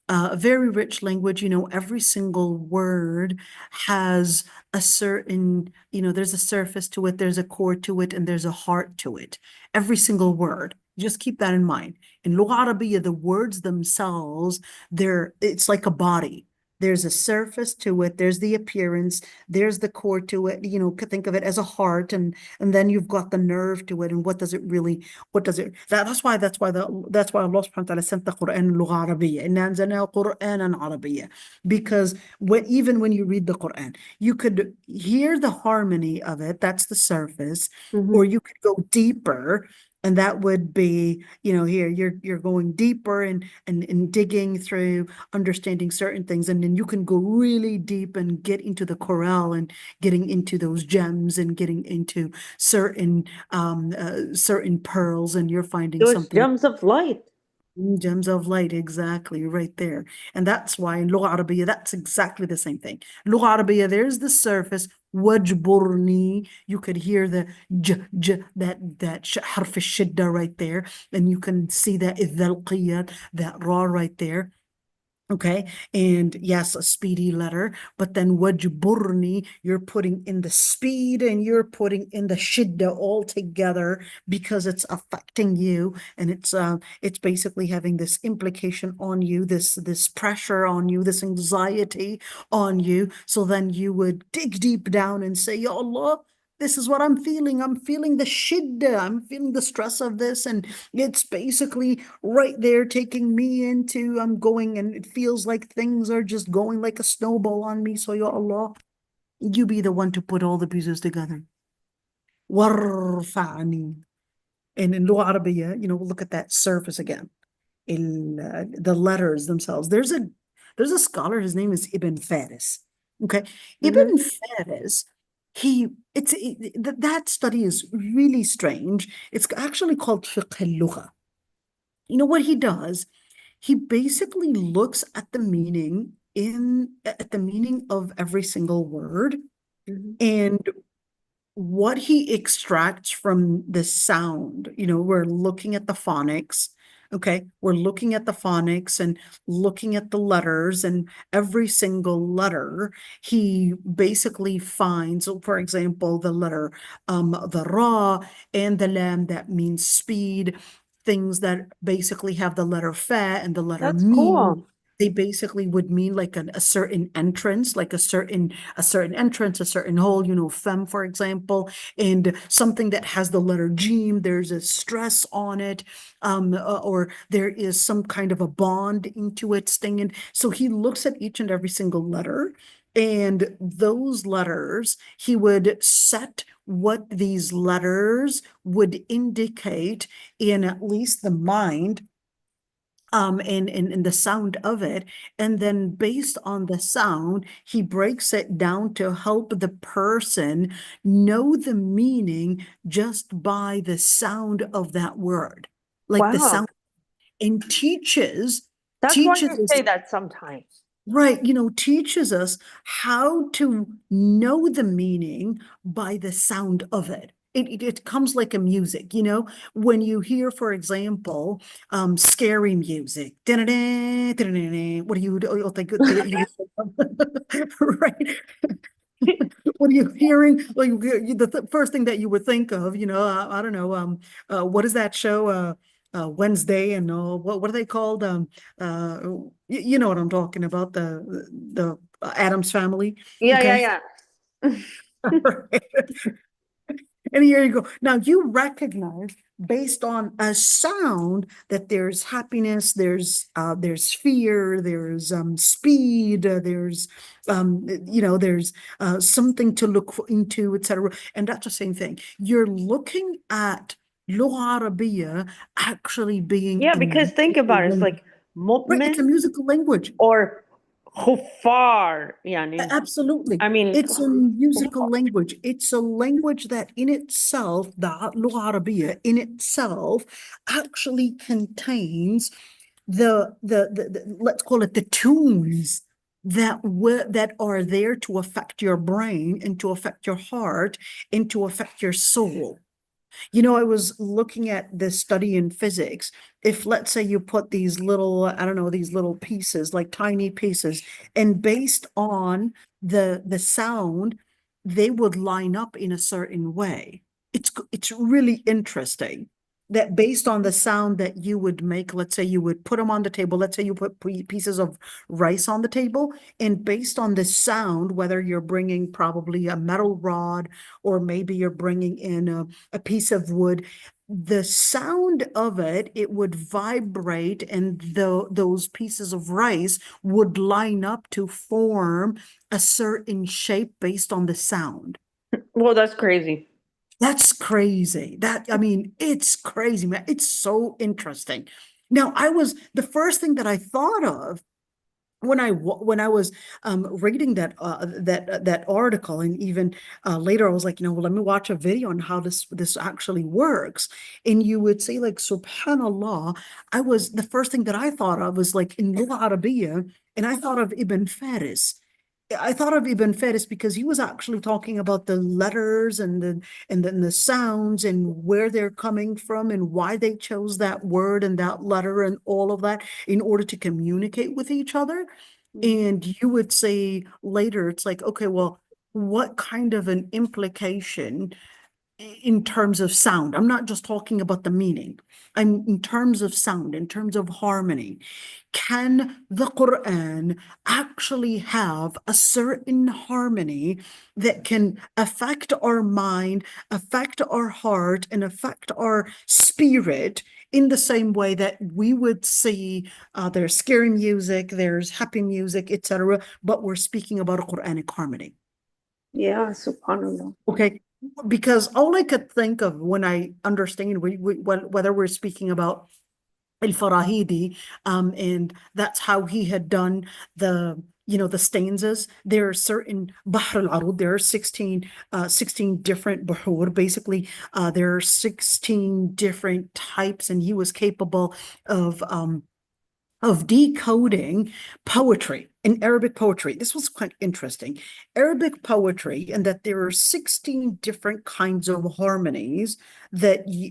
A very rich language, every single word has a certain, there's a surface to it, there's a core to it, and there's a heart to it. Every single word. Just keep that in mind. In Lugha Arabiya, the words themselves, it's like a body. There's a surface to it, there's the appearance, there's the core to it, think of it as a heart, and then you've got the nerve to it, and what does it that's why Allah subhanahu wa ta'ala sent the Quran لغة عربية إنا أنزلناه قرآنا عربية, because even when you read the Quran, you could hear the harmony of it, that's the surface, or you could go deeper, and that would be, here you're going deeper and digging through understanding certain things, and then you can go really deep and get into the chorale and getting into those gems and getting into certain pearls, and you're finding Those something. gems of light. Gems of light, exactly, right there. And that's why in Lugha Arabiya, that's exactly the same thing. Lugha Arabiya, there's the surface, wajburni. You could hear the that harf al-shidda right there, and you can see that idh that ra right there. Okay. And yes, a speedy letter, but then wajburni, you're putting in the speed and you're putting in the shidda all together, because it's affecting you, and it's basically having this implication on you, this pressure on you, this anxiety on you. So then you would dig deep down and say, Ya Allah, this is what I'm feeling. I'm feeling the shidda. I'm feeling the stress of this. And it's basically right there taking me into, I'm going, and it feels like things are just going like a snowball on me. So, Ya Allah, you be the one to put all the pieces together. Warfa'ani. And in Lugha Arabiya, we'll look at that surface again. The letters themselves. There's a scholar, his name is Ibn Faris. Okay. Ibn Faris, that study is really strange. It's actually called fiqh al-lugha. You know what he does? He basically looks at the meaning of every single word, and what he extracts from the sound. We're looking at the phonics. Okay, we're looking at the phonics and looking at the letters, and every single letter he basically finds. So, for example, the letter the ra and the lam, that means speed. Things that basically have the letter fa and the letter That's mim, cool. they basically would mean like a certain entrance, like a certain entrance, a certain hole, fem, for example, and something that has the letter Jim, there's a stress on it, or there is some kind of a bond into it, stinging. So he looks at each and every single letter, and those letters, he would set what these letters would indicate in at least the mind and the sound of it. And then based on the sound, he breaks it down to help the person know the meaning just by the sound of that word. Like the Wow. sound, and teaches That's why teaches you us, say that sometimes. right, teaches us how to know the meaning by the sound of it. It comes like a music, when you hear, for example, scary music. Da-da-da, da-da-da-da, what do you think? Right? What are you hearing? Like the first thing that you would think of, I don't know, what is that show? Wednesday and what are they called? You know what I'm talking about, the Addams Family. Yeah, Okay. yeah, yeah. And here you go. Now you recognize based on a sound that there's happiness, there's fear, there's speed, there's something to look into, etc. And that's the same thing. You're looking at Lugha Arabiya actually being Yeah, a because think musical about it. It's language. like Right, it's a mu'min musical language. or khuffar. Yani. Absolutely. I mean, It's a musical language. It's a language that in itself, the Lugha Arabiya in itself actually contains the let's call it the tunes that are there to affect your brain and to affect your heart and to affect your soul. I was looking at this study in physics. If, let's say, you put these little, I don't know, these little pieces, like tiny pieces, and based on the sound, they would line up in a certain way. It's really interesting that based on the sound that you would make, let's say you would put them on the table, let's say you put pieces of rice on the table, and based on the sound, whether you're bringing probably a metal rod or maybe you're bringing in a piece of wood, the sound of it would vibrate, and those pieces of rice would line up to form a certain shape based on the sound. well, that's crazy. That's crazy. It's crazy, man. It's so interesting. Now, the first thing that I thought of when I was reading that article, and even later I was like, well, let me watch a video on how this actually works. And you would say, like, subhanallah, the first thing that I thought of was like in Lugha Arabiya, and I thought of Ibn Faris. I thought of Ibn Faris because he was actually talking about the letters and then the sounds and where they're coming from and why they chose that word and that letter and all of that in order to communicate with each other. And you would say later, it's like, okay, well, what kind of an implication in terms of sound? I'm not just talking about the meaning. I'm in terms of sound, in terms of harmony. Can the Quran actually have a certain harmony that can affect our mind, affect our heart, and affect our spirit in the same way that we would see there's scary music, there's happy music, etc., but we're speaking about a Quranic harmony? Yeah, subhanallah. Okay, because all I could think of when I understand whether we're speaking about al-Farahidi, and that's how he had done the stanzas. There are certain Bahr al-Arud, there are 16 different Bahur. Basically, there are 16 different types, and he was capable of decoding poetry in Arabic poetry. This was quite interesting. Arabic poetry, and that there are 16 different kinds of harmonies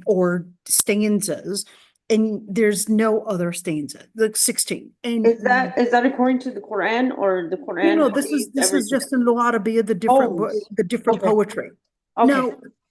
or stanzas, and there's no other stanza, like 16. And Is that according to the Quran or the Quran? no, this is everything? just in Lugha Arabiya, Oh, the different okay. poetry. Okay.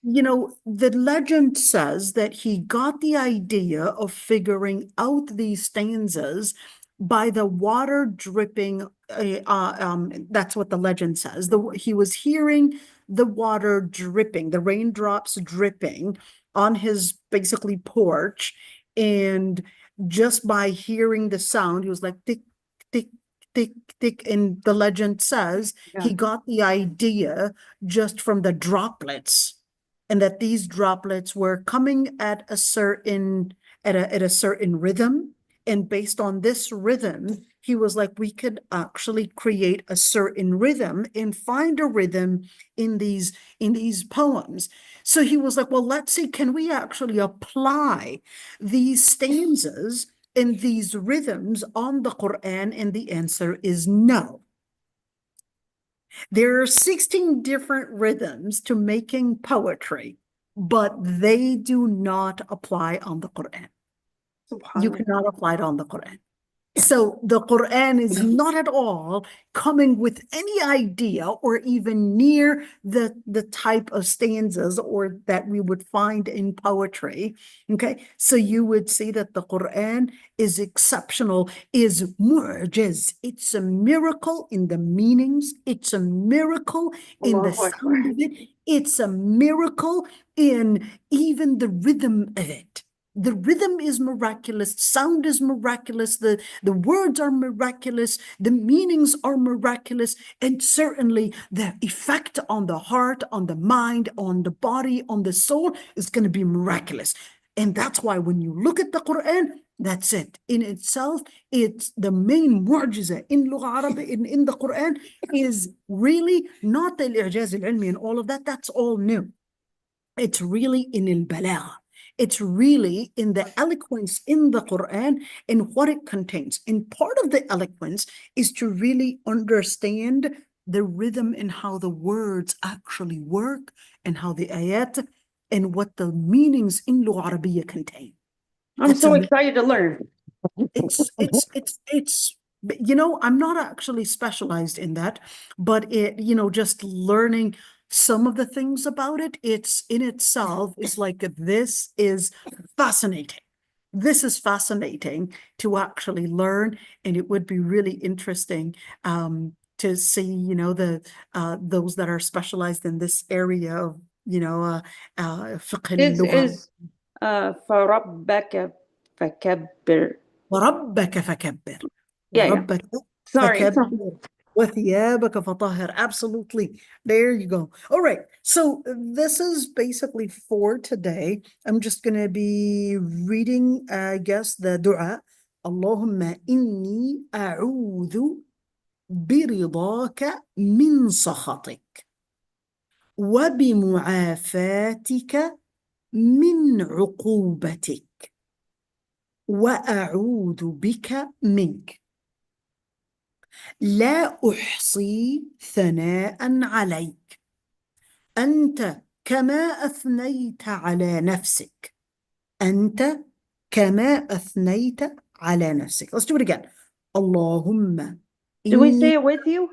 Now, the legend says that he got the idea of figuring out these stanzas by the water dripping. That's what the legend says. He was hearing the water dripping, the raindrops dripping on his basically porch, and just by hearing the sound, he was like tick, tick, tick, tick. And the legend says Yeah. he got the idea just from the droplets, and that these droplets were coming at a certain rhythm, And based on this rhythm, he was like, we could actually create a certain rhythm and find a rhythm in these poems. So he was like, well, let's see, can we actually apply these stanzas and these rhythms on the Quran? And the answer is no. There are 16 different rhythms to making poetry, but they do not apply on the Quran. You cannot apply it on the Quran. So the Quran is not at all coming with any idea or even near the type of stanzas or that we would find in poetry. Okay, so you would see that the Quran is exceptional, is mu'jiz. It's a miracle in the meanings. It's a miracle in the sound of it. It's a miracle in even the rhythm of it. The rhythm is miraculous, sound is miraculous, the words are miraculous, the meanings are miraculous, and certainly the effect on the heart, on the mind, on the body, on the soul is going to be miraculous. And that's why when you look at the Quran, that's it. In itself, it's the main mu'jiza in Lugha Arabic, in the Quran, is really not the al-i'jaz al-ilmi and all of that. That's all new. It's really in al-balagha. It's really in the eloquence in the Quran and what it contains. And part of the eloquence is to really understand the rhythm and how the words actually work and how the ayat and what the meanings in Lugha Arabiya contain. I'm so excited to learn. It's, you know, I'm not actually specialized in that, but it, you know, just learning some of the things about it, it's in itself is like, this is fascinating. This is fascinating to actually learn, and it would be really interesting to see, you know, those that are specialized in this area of, you know, fiqh al-lugha. Is فَرَبَّكَ فَكَبِّرْ. وَرَبَّكَ فَكَبِّرْ. Yeah. وَرَبَّكَ Sorry. فَكَبِّرْ. وَثِيَابَكَ فَطَهِّرْ. Absolutely. There you go. All right. So this is basically for today. I'm just going to be reading, I guess, the dua. اللهم إني أعوذ برضاك من سخطك وبمعافاتك من عقوبتك وأعوذ بك منك لا أحصي ثناء عليك أنت كما أثنيت على نفسك أنت كما أثنيت على نفسك. Let's do it again. اللهم Do we say it with you?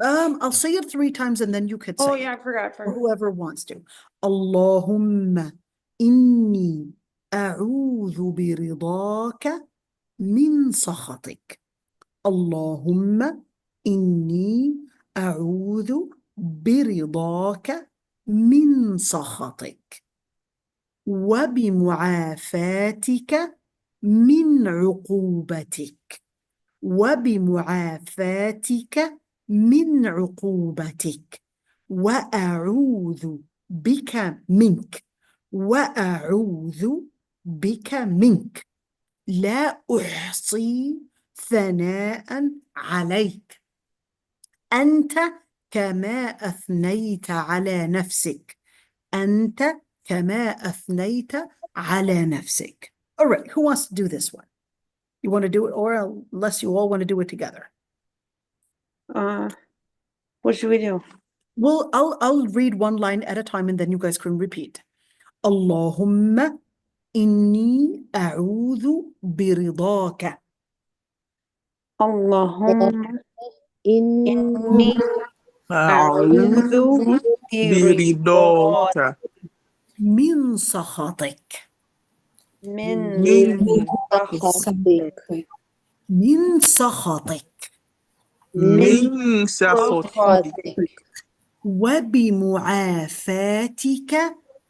I'll say it 3 times and then you could say Oh yeah, it. I forgot. Or whoever wants to. اللهم إني أعوذ برضاك من سخطك. اللهم إني أعوذ برضاك من سخطك وبمعافاتك من عقوبتك وبمعافاتك من عقوبتك وأعوذ بك منك وأعوذ بك منك لا أحصي ثناء عليك أنت كما أثنيت على نفسك أنت كما أثنيت على نفسك. All right, who wants to do this one? You want to do it, or unless you all want to do it together? What should we do? Well, I'll read one line at a time and then you guys can repeat. اللهم إني أعوذ برضاك. اللهم إني أعوذ برضاك من سخطك. من سخطك من سخطك. من سخطك وبمعافاتك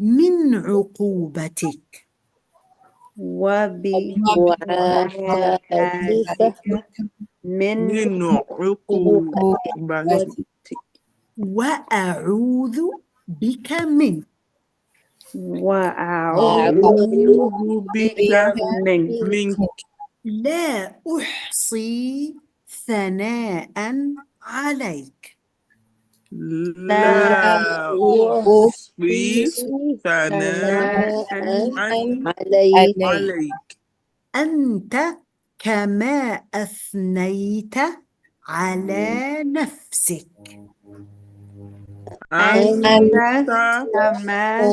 من عقوبتك. وبمعافاتك من عقوبتك وأعوذ بك منك. وأعوذ بك منك لا أحصي ثناء عليك. لا أحصي ثناء عليك عليك. أنت كما أثنيت على نفسك. أنت كما كما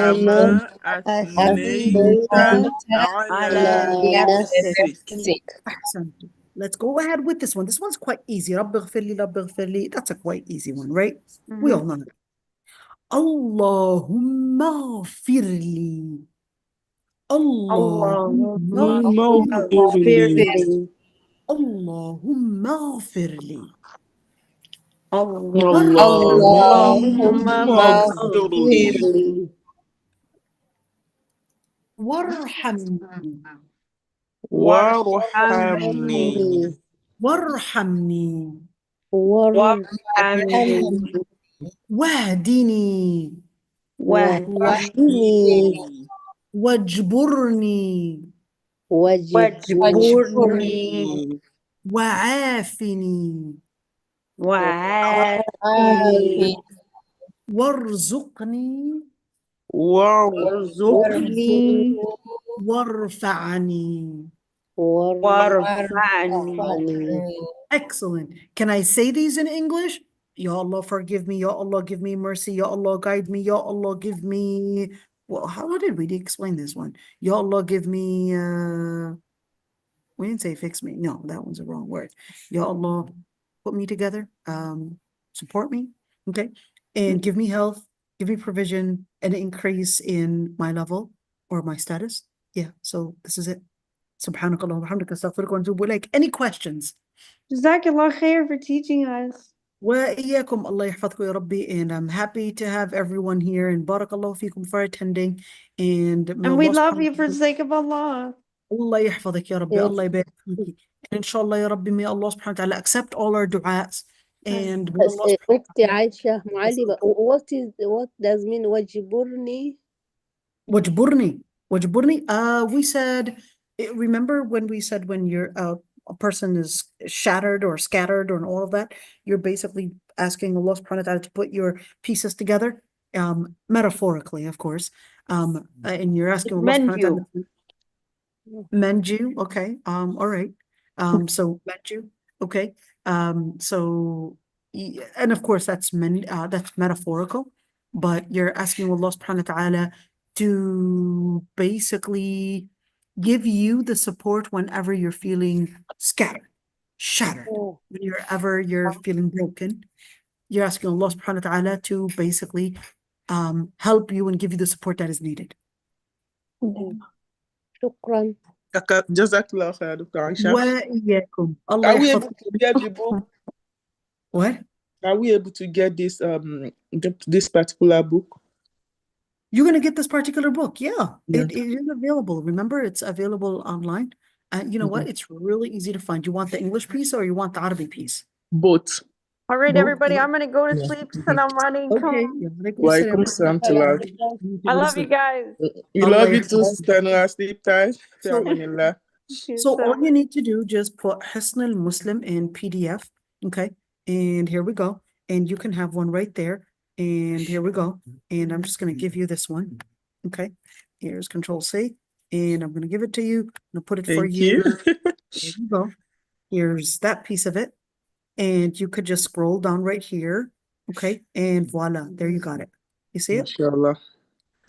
أثنيت على على نفسك. نفسك. أحسنت. Let's go ahead with this one. This one's quite easy. رب اغفر لي رب اغفر لي. That's a quite easy one, right? We all know it. اللهم اغفر لي. اللهم اغفر لي. اللهم اغفر لي. اللهم اغفر لي وارحمني. وارحمني وارحمني. وارحمني واهدني. واهدني واجبرني. واجبرني وعافني. وعافني وارزقني. وارزقني وارفعني. وارفعني. Excellent. Can I say these in English? Ya Allah, forgive me. Ya Allah, give me mercy. Ya Allah, guide me. Ya Allah, give me. Well, how did we explain this one? Ya Allah, give me. We didn't say fix me. No, that one's the wrong word. Ya Allah, put me together. Support me. Okay. And give me health, give me provision, and increase in my level or my status. Yeah. So this is it. Subhanakallah wa bihamdika astaghfiruka wa atubu ilaik. Any questions? Jazakallah khair for teaching us. وإياكم الله يحفظكم يا ربي, and I'm happy to have everyone here, and barakallahu fikum for attending, and may And we Allah love subhanahu you wa for the ta'ala- sake of Allah. Allah يحفظك يا ربي, Yes. Allah يبارك فيكي, and inshallah ya Rabbi, may Allah subhanahu wa ta'ala accept all our du'as, and may Allah subhanahu wa أختي ta'ala عائشة معلمة, what does mean واجبرني? وجبرني. We said, remember when we said when you're a person is shattered or scattered or all of that, you're basically asking Allah subhanahu wa ta'ala to put your pieces together, metaphorically, of course. And you're asking Allah Mend subhanahu wa ta'ala to mend you. Okay. All right. So mend you. Okay. And of course that's metaphorical, but you're asking Allah subhanahu wa ta'ala to basically give you the support whenever you're feeling scattered, shattered, whenever you're feeling broken. You're asking Allah subhanahu wa ta'ala to basically help you and give you the support that is needed. شكرا. Jazakallah khair, Dr. Aisha. وإياكم. Allah Are we able يحفظكم. to get the book? What? Are we able to get this this particular book? You're going to get this particular book. Yeah, Yeah. it is available. Remember, it's available online. You know what? It's really easy to find. You want the English piece or you want the Arabic piece? Both. All right, Both. everybody, I'm going to go to Yeah. sleep. Salam alaikum. Okay. Walaikum salam to love. I love you guys. We Allah love you too, yahfaz. Sister Noah. Sleep tight. Fi So- amanillah. So all you need to do, just put Hisn al-Muslim in PDF, okay? And here we go. And you can have one right there. And here we go. And I'm just going to give you this one, okay? Here's Control C. And I'm going to give it to you. I'm going to put it for Thank you. you. Here you go. Here's that piece of it. And you could just scroll down right here, okay? And voila, there you got it. You see it? Inshallah.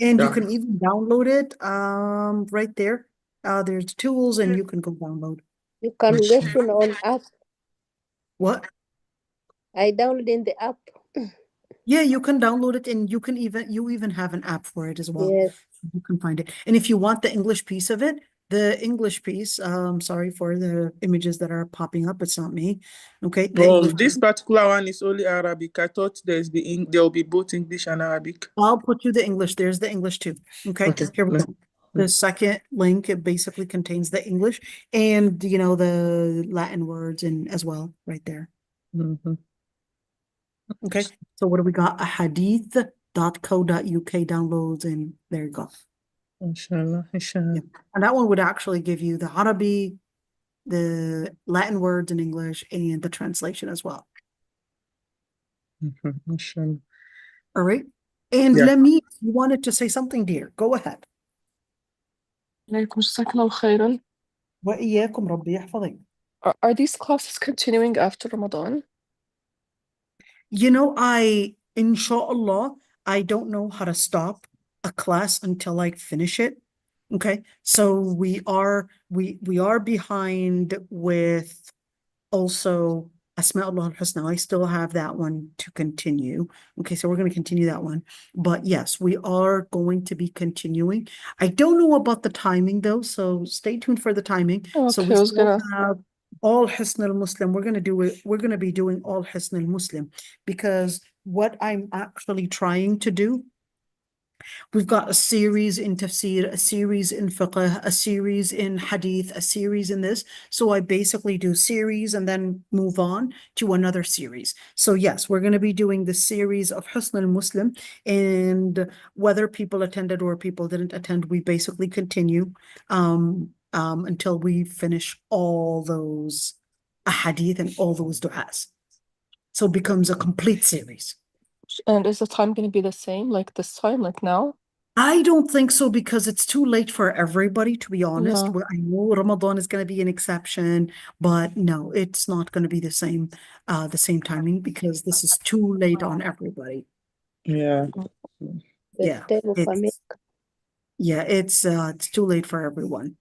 And you Yeah. can even download it right there. There's tools and you can go download. You can listen on app. What? I download in the app. Yeah, you can download it, and you even have an app for it as well. Yes. You can find it. And if you want the English piece of it, the English piece, sorry for the images that are popping up, it's not me. Okay. The Oh, English this particular one is only Arabic. I thought there'll be both English and Arabic. I'll put you the English. There's the English too. Okay. Okay. Here we go. The second link, it basically contains the English and the Latin words and as well right there. Mm-hmm. Okay. So what do we got? ahadith.co.uk downloads, and there you go. Inshallah. Inshallah. Yeah. And that one would actually give you the Arabic, the Latin words in English and the translation as well. Mashallah. All right. And Yeah. Lamit, you wanted to say something, dear. Go ahead. عليكم جزاك الله خيرا. وإياكم ربي يحفظك. Are these classes continuing after Ramadan? You know, inshallah, I don't know how to stop a class until I finish it. Okay. So we are behind with also Asma'ullah al-Husna. I still have that one to continue. Okay, so we're going to continue that one. But yes, we are going to be continuing. I don't know about the timing though, so stay tuned for the timing. So Okay, we I was still gonna. have all Hisn al-Muslim. We're going to be doing all Hisn al-Muslim because what I'm actually trying to do, we've got a series in tafsir, a series in fiqh, a series in hadith, a series in this. So I basically do series and then move on to another series. So yes, we're going to be doing the series of Husn al-Muslim, and whether people attended or people didn't attend, we basically continue until we finish all those hadith and all those du'as. So it becomes a complete series. And is the time going to be the same, like this time, like now? I don't think so because it's too late for everybody, to be honest. Yeah. Well, I know Ramadan is going to be an exception, but no, it's not going to be the same timing because this is too late on everybody. Yeah. The Yeah, time of America. it's too late for everyone.